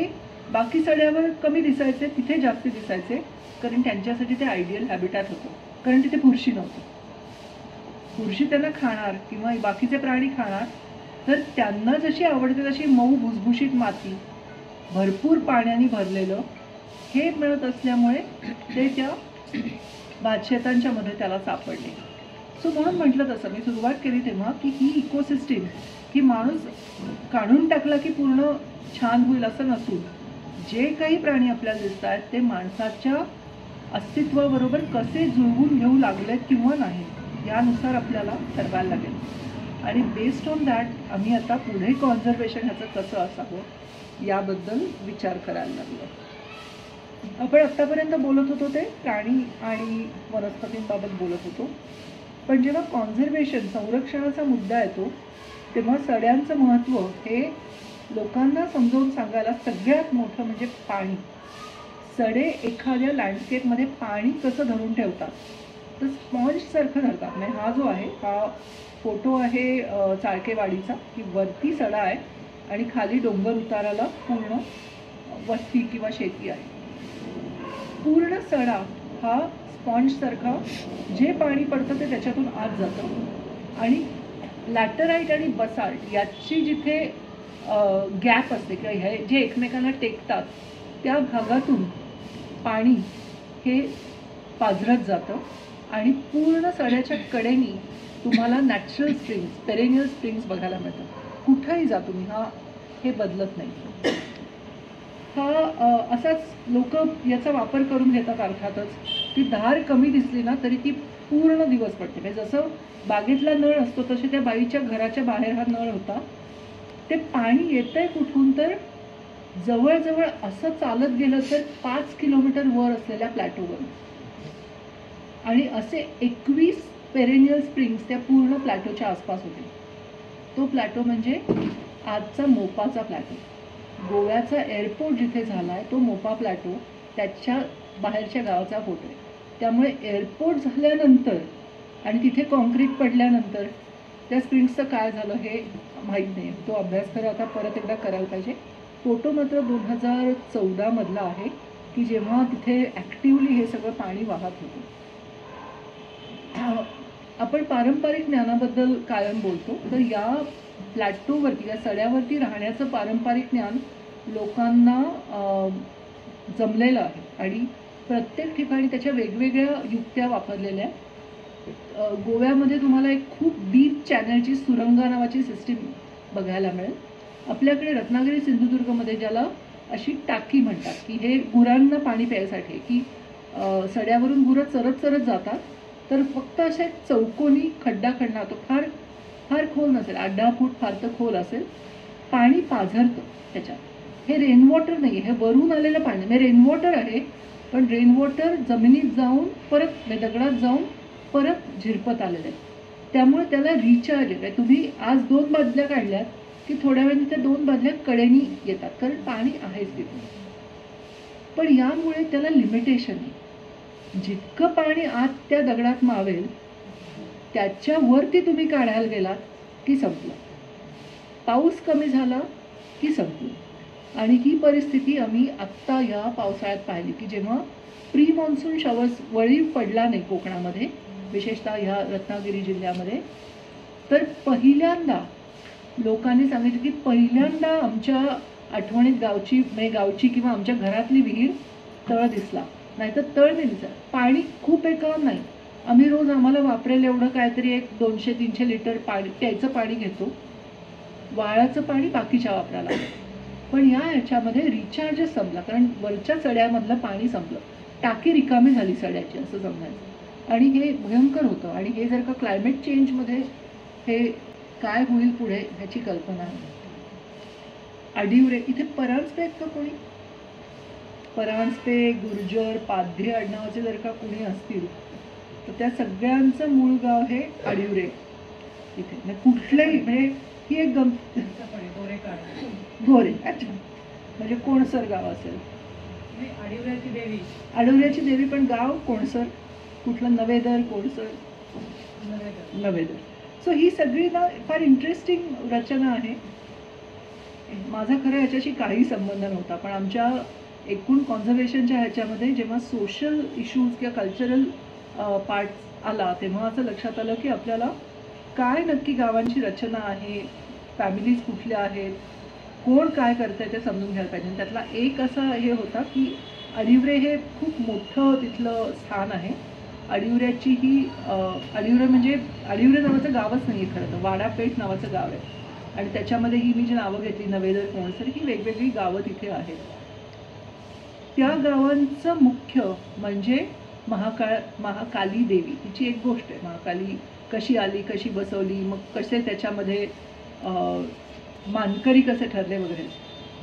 बाकी सड्यावर कमी दिसायचे, तिथे जास्ती दिसायचे, कारण त्यांच्यासाठी ते आयडियल हॅबिटॅट होतं, कारण तिथे फुरशी नव्हती. फुरशी त्यांना खाणार किंवा बाकीचे प्राणी खाणार, तर त्यांना जशी आवडते तशी मऊ भुसभुशीत माती, भरपूर पाण्याने भरलेलं हे मिळत असल्यामुळे ते त्या भातशेतांच्या मध्ये त्याला सापडले. सो म्हणून म्हटलं तसं मी सुरुवात केली तेव्हा की ही इकोसिस्टीम, की माणूस काढून टाकला की पूर्ण छान होईल असं नसून जे काही प्राणी आपल्याला दिसत आहेत ते माणसाच्या अस्तित्वाबरोबर कसे जुळवून घेऊ लागलेत किंवा नाही यानुसार आपल्याला ठरवायला लागेल. आणि बेस्ड ऑन दॅट आम्ही आता पुढे कॉन्झर्वेशन ह्याचं कसं असावं याबद्दल विचार करायला लागलो. आपण आत्तापर्यंत बोलत होतो ते प्राणी आणि वनस्पतींबाबत बोलत होतो, पण जेव्हा कॉन्झर्वेशन संरक्षणाचा मुद्दा येतो तेव्हा सड्यांचं महत्त्व हे लोकांना समजावून सांगायला सगळ्यात मोठं म्हणजे पाणी. सडे एखाद्या लँडस्केपमध्ये पाणी कसं धरून ठेवतात तर स्पॉन्जसारखं धरतात. म्हणजे हा जो आहे हा फोटो आहे चाळकेवाडीचा, की वरती सडा आहे आणि खाली डोंगर उताराला पूर्ण वस्ती किंवा शेती आहे. पूर्ण सडा हा स्पॉन्जसारखा जे पाणी पडतं ते त्याच्यातून आत जातं आणि लॅटराईट आणि बसाल्ट याची जिथे गॅप असते किंवा हे जे एकमेकांना टेकतात त्या भागातून पाणी हे पाझरत जातं आणि पूर्ण सड्याच्या कडेनी तुम्हाला नॅचरल स्प्रिंग्स, पेरेनियल स्प्रिंग्स बघायला मिळतात. कुठंही जा तुम्ही, हे बदलत नाही. असाच लोक याचा वापर करून घेतात. अर्थातच ती धार कमी दिसली ना तरी ती पूर्ण दिवस पडते. म्हणजे जसं बागेतला नळ असतो तसे त्या बाईच्या घराच्या बाहेर हा नळ होता. ते पाणी येतंय कुठून तर जवळजवळ असं चालत गेलं तर 5 किलोमीटर वर असलेल्या प्लॅटोवर आणि असे 21 पेरेनियल स्प्रिंग्स त्या पूर्ण प्लॅटोच्या आसपास होते. तो प्लॅटो म्हणजे आजचा मोपाचा प्लॅटो. गोव्याचा एअरपोर्ट जिथे झाला आहे तो मोपा प्लॅटो, त्याच्या बाहेरच्या गावाचा फोटो आहे. त्यामुळे एअरपोर्ट झाल्यानंतर आणि तिथे कॉन्क्रीट पडल्यानंतर त्या स्प्रिंग्सचं काय झालं हे माहीत नाही. तो अभ्यास खरं आता परत एकदा करायला पाहिजे. फोटो मात्र 2014 मधला आहे की जेव्हा तिथे ॲक्टिवली हे सगळं पाणी वाहत होतं. आपण पारंपरिक ज्ञानाबद्दल कायम बोलतो, तर या प्लॅटोवरती या सड्यावरती राहण्याचं पारंपरिक ज्ञान लोकांना जमलेलं आहे आणि प्रत्येक ठिकाणी त्याच्या वेगवेगळ्या युक्त्या वापरलेल्या आहेत. गोव्यामध्ये तुम्हाला एक खूप डीप चॅनलची सुरंगा नावाची सिस्टीम बघायला मिळेल. आपल्याकडे रत्नागिरी सिंधुदुर्गमध्ये ज्याला अशी टाकी म्हणतात की हे गुरांना पाणी प्यायसाठी, की सड्यावरून गुरं चरत चरत जातात तर फक्त अशा एक चौकोनी खड्डा खणला तो, फार खोल नसेल, 8-10 फूट फार तर खोल असेल. पाणी पाझरतं त्याच्यात. हे रेनवॉटर नाही, हे वरून आलेलं पाणी. म्हणजे रेनवॉटर आहे पण रेनवॉटर जमिनीत जाऊन परत दगडात जाऊन परत झिरपत आलेलं आहे. त्यामुळे त्याला रिचार्ज आहे. तुम्ही आज 2 बादल्या काढल्यात की थोड्या वेळाने त्या 2 बादल्या कडेनी येतात कारण पाणी आहेच तिथे. पण यामुळे त्याला लिमिटेशन आहे. जितकं पाणी आत त्या दगडात मावेल त्याच्यावरती तुम्ही काढायला गेलात की संपलं. पाऊस कमी झाला की संपलं. आणि ही परिस्थिती आम्ही आत्ता या पावसाळ्यात पाहिली की जेव्हा प्री मॉन्सून शवर्स वळी पडला नाही कोकणामध्ये, विशेषतः ह्या रत्नागिरी जिल्ह्यामध्ये, तर पहिल्यांदा लोकांनी सांगितलं की पहिल्यांदा आमच्या आठवणीत गावची किंवा आमच्या घरातली विहीर तळ दिसला. नाहीतर तळ नाही दिसला. पाणी खूप एका नाही. आम्ही रोज आम्हाला वापरेल एवढं काहीतरी एक 200-300 लिटर पाणी प्यायचं पाणी घेतो. वाळाचं पाणी बाकीच्या वापराला. पण या ह्याच्यामध्ये रिचार्जच संपला कारण वरच्या सड्यामधलं पाणी संपलं. टाकी रिकामी झाली सड्याची असं समजायचं. आणि हे भयंकर होतं. आणि हे जर का क्लायमेट चेंजमध्ये हे काय होईल पुढे ह्याची कल्पना आहे. आडिवरे इथे परांजपे आहेत का कोणी? परांजपे, गुर्जर, पाध्ये आडनावाचे जर का कोणी असतील तर त्या सगळ्यांचं मूळ गाव हे आडिवरे इथे. म्हणजे कुठलंही म्हणजे ही एक गोरे. अच्छा, म्हणजे कोणसर गाव असेल. आडिवऱ्याची देवी पण गाव कोणसर. कुठलं? नवेदर, कोणसर, नवेदर. सो ही सगळी ना फार इंटरेस्टिंग रचना आहे. माझा खरं ह्याच्याशी काही संबंध नव्हता, पण आमच्या एकूण कॉन्झर्वेशनच्या ह्याच्यामध्ये जेव्हा सोशल इश्यूज किंवा कल्चरल पार्ट आला तेव्हा असं लक्षात आलं की आपल्याला काय नक्की गावांची रचना आहे, फॅमिलीज कुठल्या आहेत, कोण काय करतं आहे ते समजून घ्यायला पाहिजे. त्यातला एक असा हे होता की आडिवरे हे खूप मोठं तिथलं स्थान आहे. आडिवऱ्याची ही आडिवरे म्हणजे आडिवरे नावाचं गावच नाही आहे खरं तर, वाडापेठ नावाचं गाव आहे. आणि त्याच्यामध्ये ही मी जी नावं घेतली नवेदर, कोणसर, ही वेगवेगळी गावं तिथे आहेत. त्या गावांचं मुख्य म्हणजे महाकाली देवी. तिची एक गोष्ट आहे. महाकाली कशी आली, कशी बसवली, मग कसे त्याच्यामध्ये मानकरी कसे ठरले वगैरे.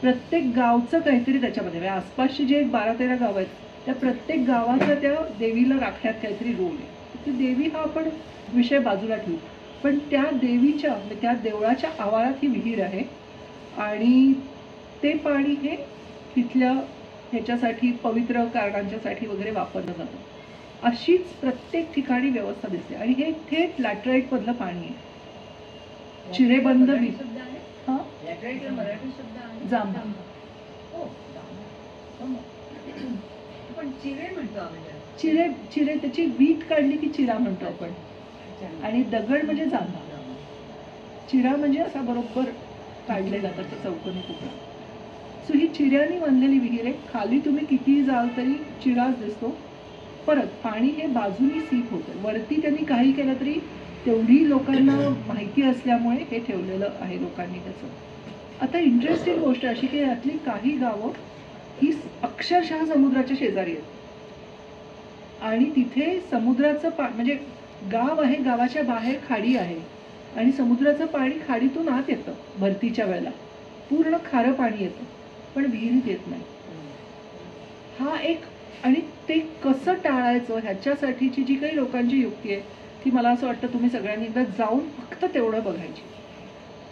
प्रत्येक गावचं काहीतरी त्याच्यामध्ये, म्हणजे आसपासची जे 12-13 गावं आहेत त्या प्रत्येक गावाचा त्या देवीला राखण्यात काहीतरी रोल आहे. ती देवी हा आपण विषय बाजूला ठेवू, पण त्या देवीच्या त्या देवळाच्या आवारात ही विहीर आहे आणि ते पाणी हे तिथल्या ह्याच्यासाठी पवित्र कारणांच्यासाठी वगैरे वापरलं जातं. अशीच प्रत्येक ठिकाणी व्यवस्था दिसते आणि हे थेट लॅटराईटमधलं पाणी आहे. चिरेबंद शब्द आहे हां लॅटराईट मराठी शब्द आहे जांभा. हो पण चिरे म्हणतो आम्ही त्याला. चिरे चिरे त्याची वीट काढली की चिरा म्हणतो आपण आणि दगड म्हणजे जांभा. चिरा म्हणजे असा बरोबर काढलेला त्याचा चौकोनी तुकडा. सो ही चिऱ्याने बांधलेली विहीर आहे. खाली तुम्ही कितीही जाल तरी चिराच दिसतो. परत पाणी हे बाजूनी सीप होतं. वरती त्यांनी काही केलं तरी तेवढी लोकांना माहिती असल्यामुळे हे ठेवलेलं आहे लोकांनी त्याचं. आता इंटरेस्टिंग गोष्ट अशी की यातली काही गावं ही अक्षरशः समुद्राच्या शेजारी आहेत आणि तिथे समुद्राचं म्हणजे गाव आहे, गावाच्या बाहेर खाडी आहे आणि समुद्राचं पाणी खाडीतून आत येतं. भरतीच्या वेळेला पूर्ण खारं पाणी येतं पण विहिरीत येत नाही. हा एक, आणि ते कसं टाळायचं ह्याच्यासाठीची जी काही लोकांची युक्ती आहे ती मला असं वाटतं तुम्ही सगळ्यांनी एकदा जाऊन फक्त तेवढं बघायची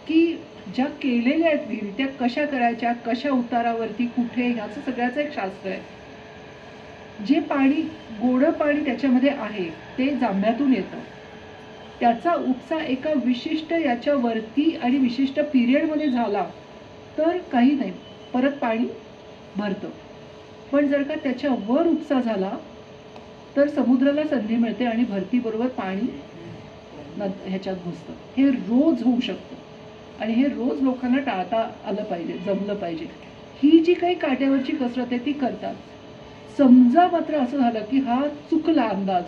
की ज्या केलेल्या आहेत विहिरी त्या कशा करायच्या, कशा उतारावरती, कुठे, ह्याचं सगळ्याचं एक शास्त्र आहे. जे पाणी गोडं पाणी त्याच्यामध्ये आहे ते जांभ्यातून येतं. त्याचा उपसा एका विशिष्ट याच्यावरती आणि विशिष्ट पिरियडमध्ये झाला तर काही नाही, परत पाणी भरतं. पण जर का त्याच्या वर उपसा झाला तर समुद्राला संधी मिळते आणि भरतीबरोबर पाणी ह्याच्यात घुसतं. हे रोज होऊ शकतं आणि हे रोज लोकांना टाळता आलं पाहिजे, जमलं पाहिजे. ही जी काही काट्यावरची कसरत आहे ती करतात. समजा मात्र असं झालं की हा चुकला अंदाज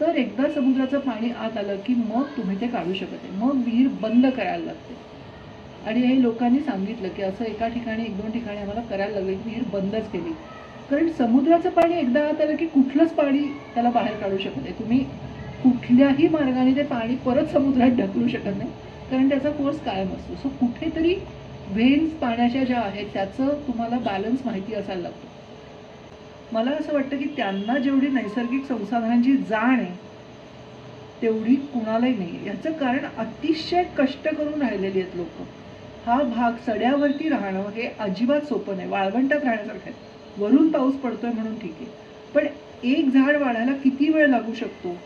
तर एकदा समुद्राचं पाणी आत आलं की मग तुम्ही ते काढू शकत नाही, मग विहीर बंद करायला लागते. आणि हे लोकांनी सांगितलं की असं एका ठिकाणी 1-2 ठिकाणी आम्हाला करायला लागलं की विहीर बंदच केली. कारण समुद्राचं पाणी एकदा आत आलं की कुठलंच पाणी त्याला बाहेर काढू शकत नाही. तुम्ही कुठल्याही मार्गाने ते पाणी परत समुद्रात ढकलू शकत नाही कारण त्याचा फोर्स कायम असतो. सो कुठेतरी व्हेन्स पाण्याच्या ज्या आहेत त्याचं तुम्हाला बॅलन्स माहिती असायला लागतो. मला असं वाटतं की त्यांना जेवढी नैसर्गिक संसाधनांची जाण आहे तेवढी कुणालाही नाही. याचं कारण अतिशय कष्ट करून राहिलेली आहेत लोक. हा भाग सड्यावरती राहणं हे अजिबात सोपं नाही. वाळवंटात राहण्यासारखं आहे. वरून पाऊस पडतोय म्हणून ठीक आहे, पण एक झाड वाढायला किती वेळ लागू शकतो,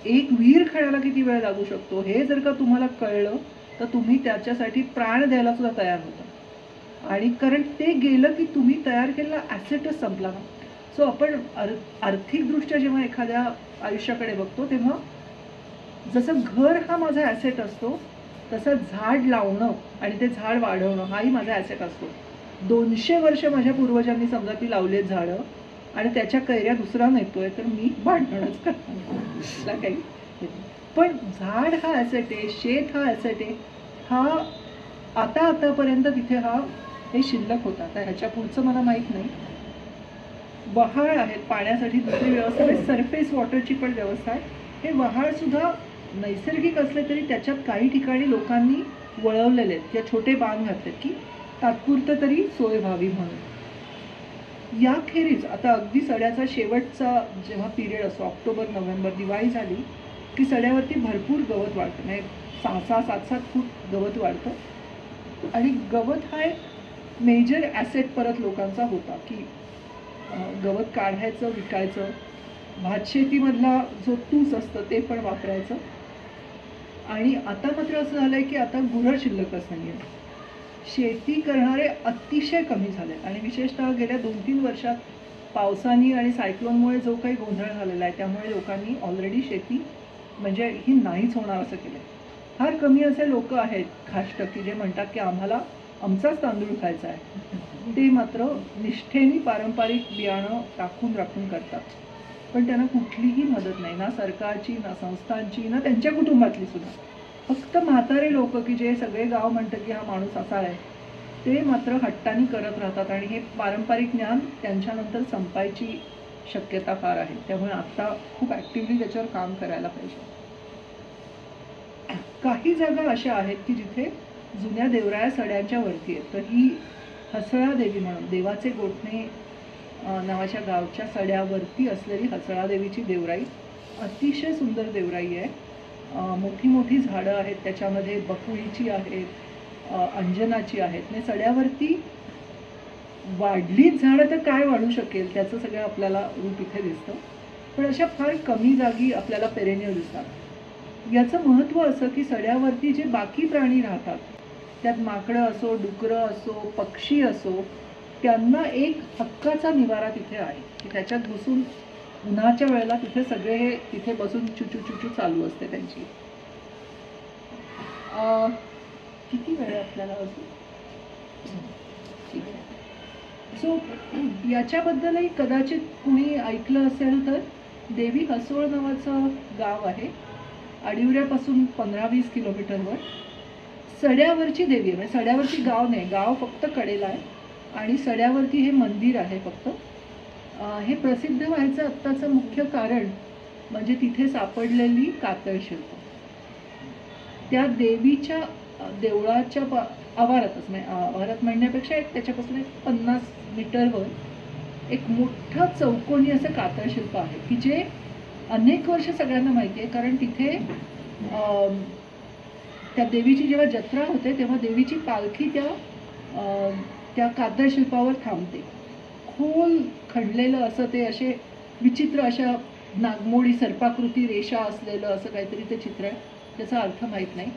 एक विहीर खाण्याला किती वेळ लागू शकतो हे जर का तुम्हाला कळलं तर तुम्ही त्याच्यासाठी प्राण द्यायला सुद्धा तयार होता. आणि कारण ते गेलं की तुम्ही तयार केलेला ॲसेटच संपला ना. सो आपण आर्थिकदृष्ट्या जेव्हा एखाद्या आयुष्याकडे बघतो तेव्हा जसं घर हा माझा ॲसेट असतो तसं झाड लावणं आणि ते झाड वाढवणं हाही माझा ॲसेट असतो. 200 वर्ष माझ्या पूर्वजांनी समजा ती लावलेत झाडं आणि त्याच्या कैऱ्या दुसरा नेतोय तर मी भांडणच करणार काही. पण झाड हा ॲसेट आहे, शेत हा ॲसेट आहे. हा आतापर्यंत तिथे हे शिल्लक होता. तर ह्याच्या पुढचं मला माहीत नाही. वहाळ आहेत पाण्यासाठी दुसरी व्यवस्था आहे, सरफेस वॉटरची पण व्यवस्था आहे. हे वहाळ सुद्धा नैसर्गिक असले तरी त्याच्यात काही ठिकाणी लोकांनी वळवलेले आहेत किंवा छोटे बांध घातलेत की तात्पुरतं तरी सोय व्हावी म्हणून. याखेरीज आता अगदी सड्याचा शेवटचा जेव्हा पिरियड असतो ऑक्टोबर-नोव्हेंबर, दिवाळी झाली की सड्यावरती भरपूर गवत वाढतं. म्हणजे 6-6, 7-7 फूट गवत वाढतं आणि गवत हा एक मेजर ॲसेट परत लोकांचा होता की गवत काढायचं, विकायचं. भातशेतीमधला जो तूस असतं ते पण वापरायचं. आणि आता मात्र असं झालं आहे की आता गुरं शिल्लकच नाही आहे. शेती करणारे अतिशय कमी झाले आणि विशेषतः गेल्या 2-3 वर्षात पावसाने आणि सायक्लोनमुळे जो काही गोंधळ झालेला आहे त्यामुळे लोकांनी ऑलरेडी शेती म्हणजे ही नाहीच होणार असं केलं. फार कमी असे लोक आहेत खाष्ट की जे म्हणतात की आम्हाला आमचाच तांदूळ खायचा आहे. ते मात्र निष्ठेने पारंपरिक बियाणं टाकून राखून करतात. पण त्यांना कुठलीही मदत नाही, ना सरकारची, ना संस्थांची, ना त्यांच्या कुटुंबातली सुद्धा. फक्त म्हातारे लोक की जे सगळे गाव म्हणतं की हा माणूस असा आहे ते मात्र हट्टानी करत राहतात आणि हे पारंपरिक ज्ञान त्यांच्यानंतर संपायची शक्यता फार आहे. त्यामुळे आत्ता खूप ॲक्टिव्हली त्याच्यावर काम करायला पाहिजे. काही जागा अशा आहेत की जिथे जुन्या देवराया सड्यांच्या वरती आहेत. तर ही हसळा देवी म्हणून देवाचे गोठणे नावाच्या गावच्या सड्यावरती असलेली हसळा देवीची देवराई अतिशय सुंदर देवराई आहे. मोठी मोठी झाडं आहेत, त्याच्यामध्ये बकुळीची आहेत, अंजनाची आहेत. म्हणजे सड्यावरती वाढलीच झाडं तर काय वाढू शकेल त्याचं सगळं आपल्याला रूप इथे दिसतं. पण अशा फार कमी जागी आपल्याला पेरेनियल दिसतात. याचं महत्त्व असं की सड्यावरती जे बाकी प्राणी राहतात, त्यात माकडं असो, डुकरं असो, पक्षी असो, त्यांना एक हक्काचा निवारा तिथे आहे की त्याच्यात बसून उन्हाच्या वेळेला तिथे सगळे हे तिथे बसून चुचू चुचू चालू असते त्यांची. किती वेळ आहे आपल्याला अजून? ठीक आहे. सो याच्याबद्दलही कदाचित कुणी ऐकलं असेल तर देवी हसोळ नावाचं गाव आहे, आडिवऱ्यापासून 15-20 किलोमीटरवर. सड्यावरची देवी आहे, म्हणजे सड्यावरची गाव नाही, गाव फक्त कडेला आहे आणि सड्यावरती हे मंदिर आहे फक्त. हे प्रसिद्ध व्हायचं आत्ताचं मुख्य कारण म्हणजे तिथे सापडलेली कातळ शिल्प. त्या देवीच्या देवळाच्या आवारातच, म्हणजे आवारात म्हणण्यापेक्षा एक त्याच्यापासून 50 मीटरवर एक मोठं चौकोनी असं कातळ शिल्प आहे की जे अनेक वर्ष सगळ्यांना माहिती आहे. कारण तिथे त्या देवीची जेव्हा जत्रा होते तेव्हा देवीची पालखी त्या कातळ शिल्पावर थांबते. खोल खणलेलं असं ते असे विचित्र अशा नागमोडी सर्पाकृती रेषा असलेलं असं काहीतरी ते चित्र आहे. त्याचा अर्थ माहीत नाही.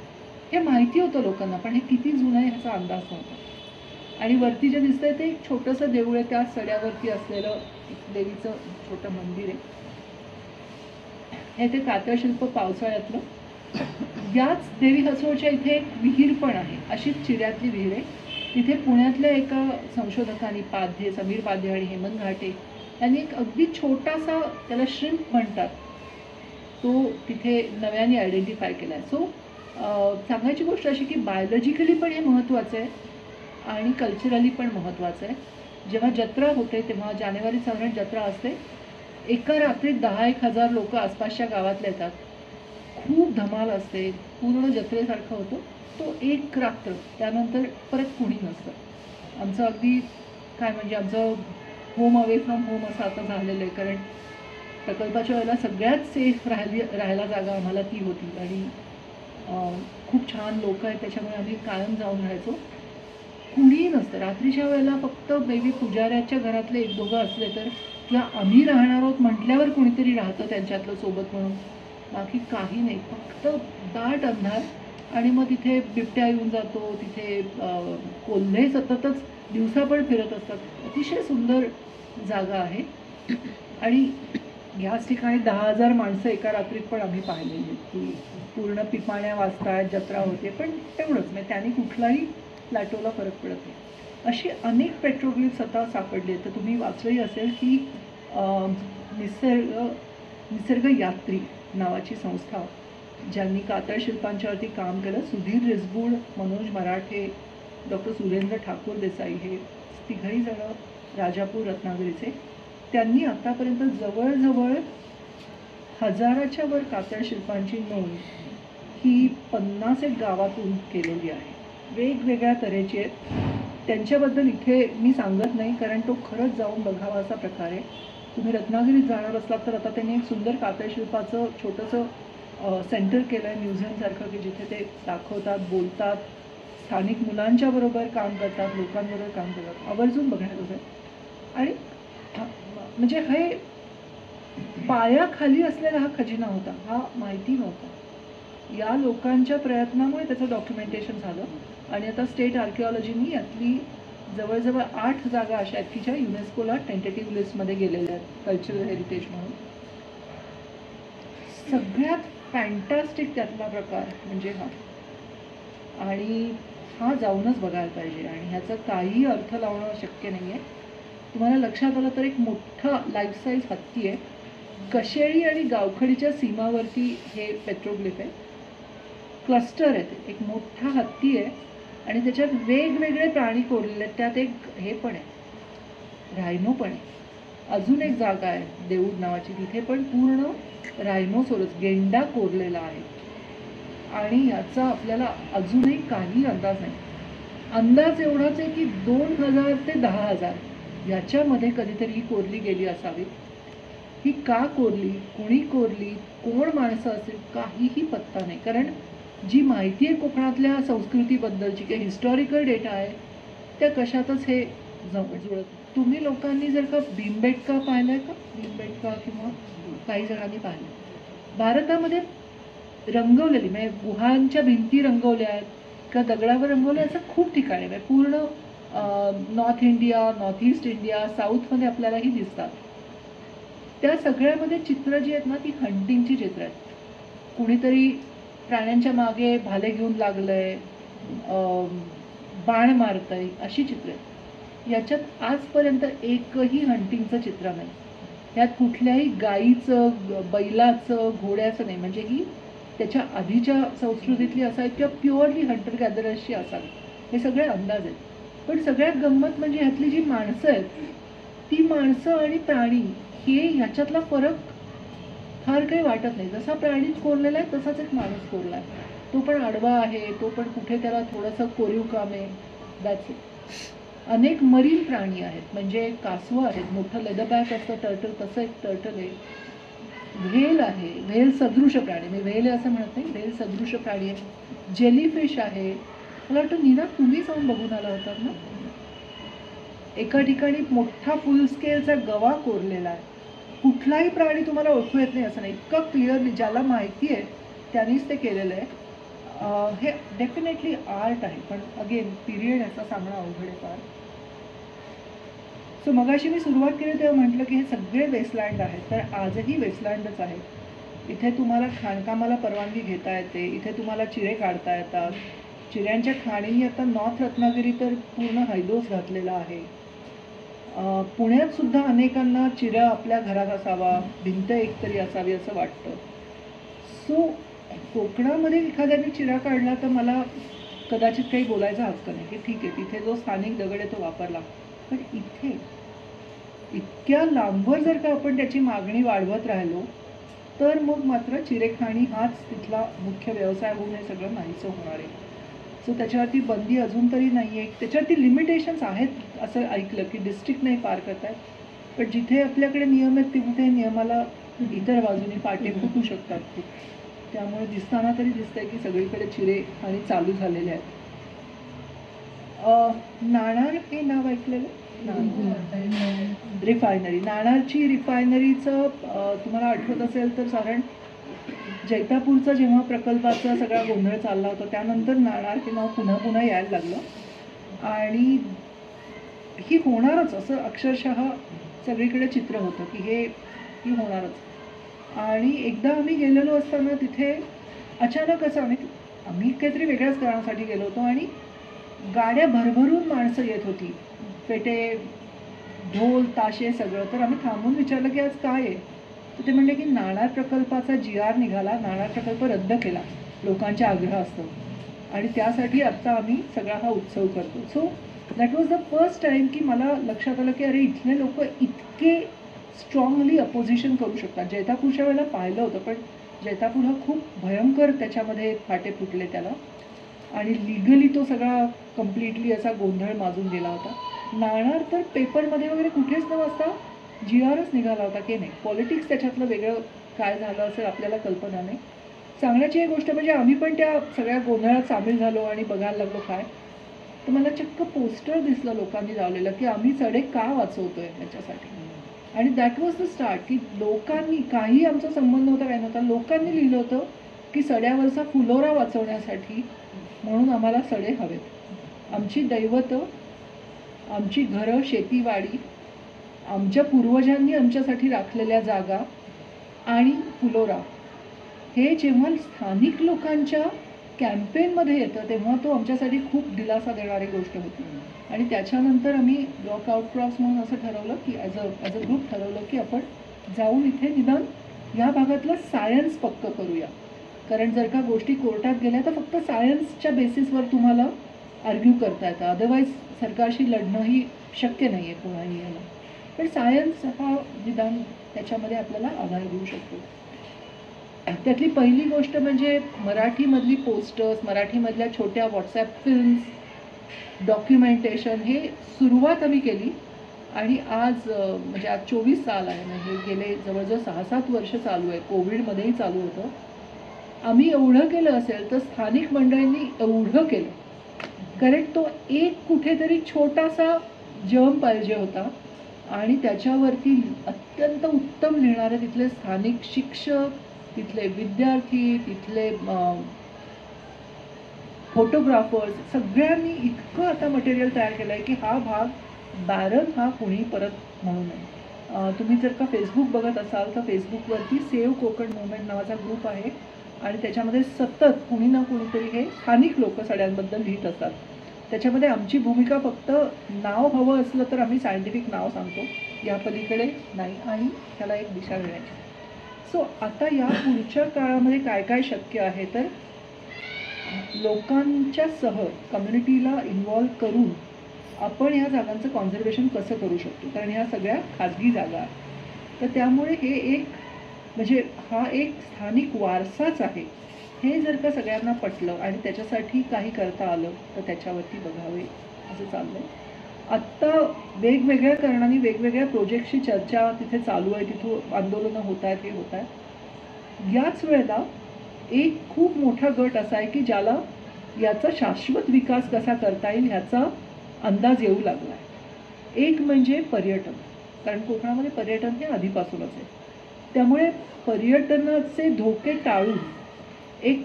हे माहिती होतं लोकांना, पण हे किती जुनं आहे ह्याचा अंदाज नव्हता. आणि वरती जे दिसतंय ते एक छोटंसं देऊळ आहे, त्या सड्यावरती असलेलं एक देवीचं छोटं मंदिर आहे. हे ते कातळ शिल्प पावसाळ्यातलं. याच देवी हसोळच्या इथे एक विहीर पण आहे, अशीच चिऱ्यातली विहीर आहे. तिथे पुण्यातल्या एका संशोधकांनी समीर पाध्ये आणि हेमंत घाटे यांनी एक अगदी छोटासा, त्याला श्रिम्प म्हणतात, तो तिथे नव्याने आयडेंटिफाय केला आहे. सो सांगायची गोष्ट अशी की बायोलॉजिकली पण हे महत्त्वाचं आहे आणि कल्चरली पण महत्त्वाचं आहे. जेव्हा जत्रा होते तेव्हा जानेवारीत साधारण जत्रा असते. एका रात्रीत 10,000 लोक आसपासच्या गावातले येतात. खूप धमाल असते, पूर्ण जत्रेसारखं होतं. तो एक रात्र, त्यानंतर परत कुणी नसतं. आमचं अगदी काय म्हणजे आमचं होम अवे फ्रॉम होम असं आता झालेलं आहे. कारण प्रकल्पाच्या वेळेला सगळ्यात सेफ राहायला जागा आम्हाला ती होती आणि खूप छान लोक आहेत, त्याच्यामुळे आम्ही कायम जाऊन राहायचो. कुणीही नसतं रात्रीच्या वेळेला. फक्त बेबी पुजाऱ्याच्या घरातले 1-2 असले तर, किंवा आम्ही राहणार आहोत म्हटल्यावर कुणीतरी राहतं त्यांच्यातलं सोबत म्हणून, बाकी काही नाही. फक्त दाट अंधार. आणि मग तिथे बिबट्या येऊन जातो, तिथे कोल्हे सततच दिवसा पण फिरत असतात. अतिशय सुंदर जागा आहे. आणि याच ठिकाणी 10,000 माणसं एका रात्रीत पण आम्ही पाहिलेली, की पूर्ण पिपाण्या वाजतायत, जत्रा होते, पण तेवढंच. म्हणजे त्याने कुठलाही प्लॅटोला फरक पडत नाही. अशी अनेक पेट्रोग्लिफ्स आता सापडले. तर तुम्ही वाचलंही असेल की निसर्ग यात्री नावाची संस्था, ज्यांनी कातळ शिल्पांच्यावरती काम केलं, सुधीर रिसबूड, मनोज मराठे, डॉक्टर सुरेंद्र ठाकूर देसाई, हे तिघही जण राजापूर रत्नागिरीचे, त्यांनी आतापर्यंत जवळजवळ 1000च्या वर कातळ शिल्पांची नोंद ही 50 गावातून केलेली आहे. वेगवेगळ्या तऱ्हेची आहेत. त्यांच्याबद्दल इथे मी सांगत नाही, कारण तो खरंच जाऊन बघावा असा प्रकार आहे. तुम्ही रत्नागिरीत जाणार असलात तर आता त्यांनी एक सुंदर कातळ शिल्पाचं छोटंसं सेंटर केलं आहे, म्युझियमसारखं, की जिथे ते दाखवतात, बोलतात, स्थानिक मुलांच्या बरोबर काम करतात, लोकांबरोबर काम करतात. आवर्जून बघण्याजोगं आहे. आणि म्हणजे हे पायाखाली असलेला हा खजिना होता, हा माहिती नव्हता. या लोकांच्या प्रयत्नामुळे त्याचं डॉक्युमेंटेशन झालं. आणि आता स्टेट आर्किओलॉजीनी यातली जवळजवळ 8 जागा अशा आहेत की ज्या युनेस्कोला टेंटेटिव्ह लिस्टमध्ये गेलेल्या आहेत कल्चरल हेरिटेज म्हणून. सगळ्यात फॅन्टॅस्टिक त्यातला प्रकार म्हणजे हा. आणि हा जाऊनच बघायला पाहिजे. आणि ह्याचं काही अर्थ लावणं शक्य नाही आहे. तुम्हाला लक्षात आलं तर एक मोठा लाईफ साईज हत्ती आहे. कशेळी आणि गावखडीच्या सीमावरती हे पेट्रोग्लिफ आहे. क्लस्टर आहे ते. एक मोठा हत्ती आहे आणि त्याच्यात वेगवेगळे प्राणी कोरलेले आहेत. त्यात एक हे पण आहे, रायनो पण आहे. अजून एक जागा आहे देऊळ नावाची, तिथे पण पूर्ण रायनोसोरस, गेंडा कोरलेला आहे. आणि याचा आपल्याला अजूनही काही अंदाज नाही. अंदाज एवढाच आहे की 2000 ते 10,000 याच्यामध्ये कधीतरी ही कोरली गेली असावी. ही का कोरली, कोणी कोरली, कोण माणसं असेल, काहीही पत्ता नाही. कारण जी माहिती आहे कोकणातल्या संस्कृतीबद्दलची किंवा हिस्टॉरिकल डेटा आहे त्या कशातच हे जुळत. तुम्ही लोकांनी जर का भीमबेटका पाहिलाय का, भीमबेटका किंवा काही जणांनी पाहिलं, भारतामध्ये रंगवलेली म्हणजे गुहांच्या भिंती रंगवल्या आहेत किंवा दगडावर रंगवल्या असं खूप ठिकाणी आहे. पूर्ण north India, north east India, साऊथमध्ये आपल्यालाही दिसतात. त्या सगळ्यामध्ये चित्र जी आहेत ना ती हंटिंगची चित्र आहेत. कुणीतरी प्राण्यांच्या मागे भाले घेऊन लागलंय, बाण मारतंय, अशी चित्र आहेत. याच्यात आजपर्यंत एकही हंटिंगचं चित्र नाही. यात कुठल्याही गाईचं, बैलाचं, घोड्याचं नाही. म्हणजे ही त्याच्या आधीच्या संस्कृतीतली असावीत किंवा प्युअरली हंटर गॅदरर्सची असावी, हे सगळे अंदाज आहेत. पण सगळ्यात गंमत म्हणजे ह्यातली जी माणसं आहेत ती माणसं आणि प्राणी हे ह्याच्यातला फरक फार काही वाटत नाही. जसा प्राणीच कोरलेला आहे तसाच एक माणूस कोरला आहे. तो पण आडवा आहे, तो पण कुठे त्याला थोडंसं कोरीव काम आहे, दॅट्स इट. अनेक मरीन प्राणी आहेत, म्हणजे कासवं आहेत, मोठं लेदरबॅक असतं टर्टल, तसं एक टर्टल आहे. व्हेल आहे, व्हेल सदृश प्राणी, मी व्हेल आहे असं म्हणत नाही, व्हेल सदृश प्राणी आहे. जेलीफिश आहे. मला वाटतं नीना तुम्ही जाऊन बघून आला होतात ना, एका ठिकाणी मोठा फुल स्केलचा गवा कोरलेला आहे. कुठलाही प्राणी तुम्हाला ओळखू येत नाही असं नाही, इतकं क्लिअरली ज्याला माहिती आहे त्यांनीच ते केलेलं आहे. हे डेफिनेटली आर्ट आहे, पण अगेन पिरियड याचा सांगणं अवघड आहे फार. सो मगाशी मी सुरुवात केली तेव्हा म्हटलं की हे सगळे वेस्टलँड आहेत, तर आजही वेस्टलँडच आहे. इथे तुम्हाला खाणकामाला परवानगी घेता येते, इथे तुम्हाला चिरे काढता येतात. चिऱ्यांच्या खाणींनी आता नॉर्थ रत्नागिरी तर पूर्ण हैदोस घातलेला आहे. पुण्यात सुद्धा अनेकांना चिरा आपल्या घरात असावा, भिंत एकतरी असावी असं वाटतं. सो कोकणामध्ये एखाद्याने चिरा काढला तर मला कदाचित काही बोलायचा हक्क नाही की ठीक आहे तिथे जो स्थानिक दगड आहे तो वापरला. पण इथे इतक्या लांबवर जर का आपण त्याची मागणी वाढवत राहिलो तर मग मात्र चिरेखाणी हाच तिथला मुख्य व्यवसाय होऊन हे सगळं नाहीसं होणार आहे. सो त्याच्यावरती बंदी अजून तरी नाही आहे. त्याच्यावरती लिमिटेशन्स आहेत असं ऐकलं की डिस्ट्रिक्ट नाही पार करतायत, पण जिथे आपल्याकडे नियम आहेत तिथे नियमाला इतर बाजूने पाटे फुटू शकतात खूप. त्यामुळे दिसताना तरी दिसतंय की सगळीकडे चिरे आणि चालू झालेले आहेत. नाणार हे नाव ऐकलेलं, रिफायनरी, नाणारची रिफायनरीचं तुम्हाला आठवत असेल तर साधारण जैतापूरचा जेव्हा प्रकल्पाचा सगळा गोंधळ चालला होता त्यानंतर नाणार हे नाव पुन्हा पुन्हा यायला लागलं आणि ही होणारच असं अक्षरशः सगळीकडे चित्र होतं की ही होणारच. आणि एकदा आम्ही गेलेलो असताना तिथे अचानक असं आम्ही काहीतरी वेगळ्याच कारणासाठी गेलो होतो आणि गाड्या भरभरून माणसं येत होती, पेटे, ढोल, ताशे सगळं. तर आम्ही थांबून विचारलं की आज काय आहे, तर ते म्हणले की नाणार प्रकल्पाचा GR निघाला, नाणार प्रकल्प रद्द केला लोकांच्या आग्रहास्तव आणि त्यासाठी आत्ता आम्ही सगळा हा उत्सव करतो. So that was the first time की मला लक्षात आलं की अरे इथले लोक इतके स्ट्रॉंगली अपोजिशन करू शकतात. जैतापूरच्या वेळेला पाहिलं होतं, पण जैतापूर हा खूप भयंकर त्याच्यामध्ये फाटे फुटले त्याला आणि लिगली तो सगळा कम्प्लिटली असा गोंधळ माजून गेला होता. नाणार तर पेपरमध्ये वगैरे कुठेच न वाचता GRच निघाला होता की नाही. पॉलिटिक्स त्याच्यातलं वेगळं काय झालं असेल आपल्याला कल्पना नाही. सांगण्याची एक गोष्ट म्हणजे आम्ही पण त्या सगळ्या गोंधळात सामील झालो आणि बघायला लागलो काय, तर मला चक्क पोस्टर दिसलं लोकांनी लावलेलं की आम्ही चढे का वाचवतोय ह्याच्यासाठी. आणि दॅट वॉज द स्टार्ट की लोकांनी, काही आमचा संबंध होता काय नव्हता, लोकांनी लिहिलं होतं की सड्यावरचा फुलोरा वाचवण्यासाठी म्हणून आम्हाला सडे हवेत. आमची दैवतं, आमची घरं, शेतीवाडी, आमच्या पूर्वजांनी आमच्यासाठी राखलेल्या जागा आणि फुलोरा हे जेव्हा स्थानिक लोकांच्या कॅम्पेनमध्ये येतं तेव्हा तो आमच्यासाठी खूप दिलासा देणारी गोष्ट होती. आणि त्याच्यानंतर आम्ही वॉकआउट क्रॉस म्हणून असं ठरवलं की ॲज अ ग्रुप ठरवलं की आपण जाऊन इथे निदान ह्या भागातलं सायन्स पक्क करूया. कारण जर का गोष्टी कोर्टात गेल्या तर फक्त सायन्सच्या बेसिसवर तुम्हाला आर्ग्यू करता येतं, अदरवाईज सरकारशी लढणंही शक्य नाही आहे कोणाही याला. पण सायन्स हा निदान त्याच्यामध्ये आपल्याला आधार देऊ शकतो. त्यातली पहिली गोष्ट म्हणजे मराठीमधली पोस्टर्स, मराठीमधल्या छोट्या व्हॉट्सॲप फिल्म्स, डॉक्युमेंटेशन, हे सुरुवात आम्ही केली. आणि आज म्हणजे आज 24 साल आहे ना, हे गेले जवळजवळ 6-7 वर्ष चालू आहे. कोविडमध्येही चालू होतं. आम्ही एवढं केलं असेल तर स्थानिक मंडळींनी एवढं केलं, कारण तो एक कुठेतरी छोटासा जम पाहिजे होता आणि त्याच्यावरती अत्यंत उत्तम लिहिणारे तिथले स्थानिक शिक्षक, तिथले विद्यार्थी, तिथले फोटोग्राफर्स, सगळ्यांनी इतकं आता मटेरियल तयार केलं आहे की हा भाग बॅरन हा कुणी परत म्हणू नये. तुम्ही जर का फेसबुक बघत असाल तर फेसबुकवरती सेव्ह कोकण मुवमेंट नावाचा ग्रुप आहे आणि त्याच्यामध्ये सतत कुणी ना कुणीतरी हे स्थानिक लोक सड्यांबद्दल लिहित असतात. त्याच्यामध्ये आमची भूमिका फक्त नाव हवं असलं तर आम्ही सायंटिफिक नाव सांगतो, या पलीकडे नाही, आणि त्याला एक दिशा देण्याची. सो आता या पुढच्या काळामध्ये काय काय शक्य आहे तर लोकांच्या सह कम्युनिटीला इन्व्हॉल्व करून आपण ह्या जागांचं कॉन्झर्वेशन कसं करू शकतो, कारण ह्या सगळ्या खाजगी जागा आहेत. तर त्यामुळे हे एक म्हणजे हा एक स्थानिक वारसाच आहे, हे जर का सगळ्यांना पटलं आणि त्याच्यासाठी काही करता आलं तर त्याच्यावरती बघावे असं चाललं आहे. आत्ता वेगवेगळ्या कारणांनी वेगवेगळ्या प्रोजेक्टची चर्चा तिथे चालू आहे, तिथं आंदोलनं होत आहेत, हे होत आहेत. याच वेळेला एक खूप मोठा गट असा आहे की ज्याला याचा शाश्वत विकास कसा करता येईल ह्याचा अंदाज येऊ लागला आहे. एक म्हणजे पर्यटन, कारण कोकणामध्ये पर्यटन हे आधीपासूनच आहे. त्यामुळे पर्यटनाचे धोके टाळून एक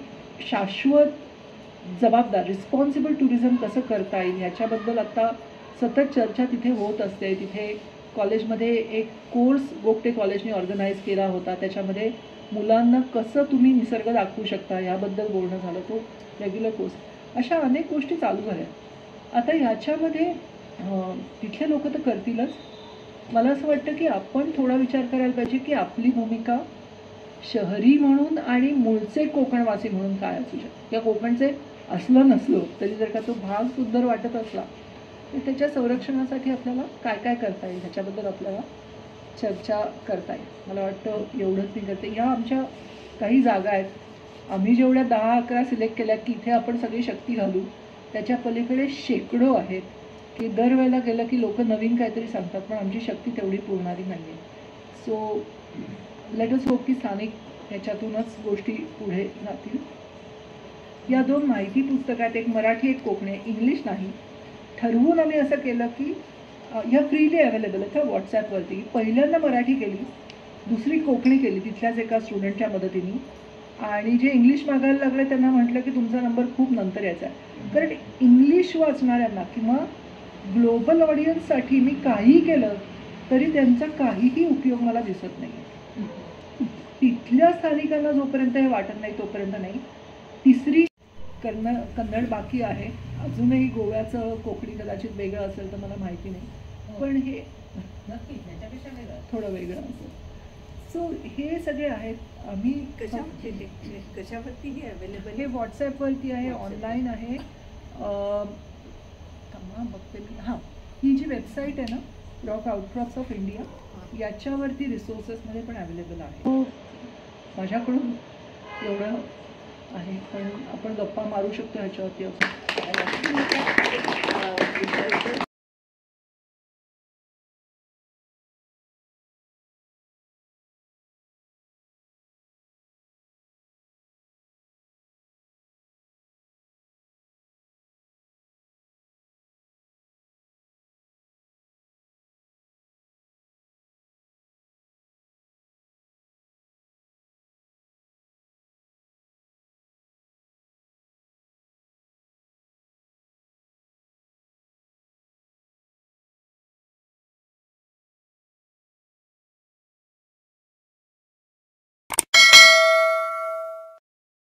शाश्वत जबाबदार रिस्पॉन्सिबल टुरिझम कसं करता येईल ह्याच्याबद्दल आता सतत चर्चा तिथे होत असते. तिथे कॉलेजमध्ये एक कोर्स गोगटे कॉलेजने ऑर्गनाईज केला होता, त्याच्यामध्ये मुलांना कसं तुम्ही निसर्ग दाखवू शकता याबद्दल बोलणं झालं, तो रेग्युलर कोर्स. अशा अनेक गोष्टी चालू झाल्या. आता ह्याच्यामध्ये तिथले लोक तर करतीलच. मला असं वाटतं की आपण थोडा विचार करायला पाहिजे की आपली भूमिका शहरी म्हणून आणि मूळचे कोकणवासी म्हणून काय असू शकते. या कोकणचे असलं नसलो तरी जर का तो भाग सुंदर वाटत असला तर त्याच्या संरक्षणासाठी आपल्याला काय काय करता येईल ह्याच्याबद्दल आपल्याला चर्चा करता येईल. मला वाटतं एवढंच मी करते. ह्या आमच्या काही जागा आहेत, आम्ही जेवढ्या 10-11 सिलेक्ट केल्या की इथे आपण सगळी शक्ती घालू, त्याच्या पलीकडे शेकडो आहेत की दरवेळेला गेलं की लोक नवीन काहीतरी सांगतात पण आमची शक्ती तेवढी पुरणारी नाही आहे. सो लेट अस होप की स्थानिक ह्याच्यातूनच गोष्टी पुढे जातील. या 2 माहिती पुस्तकं आहेत, एक मराठी एक कोकणी, इंग्लिश नाही. ठरवून आम्ही असं केलं की ह्या फ्रीली अवेलेबल आहेत व्हॉट्सॲपवरती. पहिल्यांदा मराठी केली, दुसरी कोकणी केली तिथल्याच एका स्टुडंटच्या मदतीने, आणि जे इंग्लिश मागायला लागले त्यांना म्हटलं की तुमचा नंबर खूप नंतर यायचा आहे. कारण इंग्लिश वाचणाऱ्यांना किंवा ग्लोबल ऑडियन्ससाठी मी काही केलं तरी त्यांचा काहीही उपयोग मला दिसत नाही. तिथल्या स्थानिकांना जोपर्यंत हे वाटत नाही तोपर्यंत नाही. तिसरी कन्नड बाकी आहे, अजूनही गोव्याचं कोकणी कदाचित वेगळं असेल तर मला माहिती नाही, पण हे नक्की त्याच्यापेक्षा वेगळं थोडं वेगळं असेल. सो हे सगळे आहेत. आम्ही कशावरती अवेलेबल, हे व्हॉट्सॲपवरती आहे, ऑनलाईन आहे. बघते मी. हां, ही जी वेबसाईट आहे ना, रॉक आउटक्रॉप्स ऑफ इंडिया, याच्यावरती रिसोर्सेसमध्ये पण अवेलेबल आहे. माझ्याकडून एवढं आहे, पण आपण गप्पा मारू शकतो ह्याच्यावरती असं.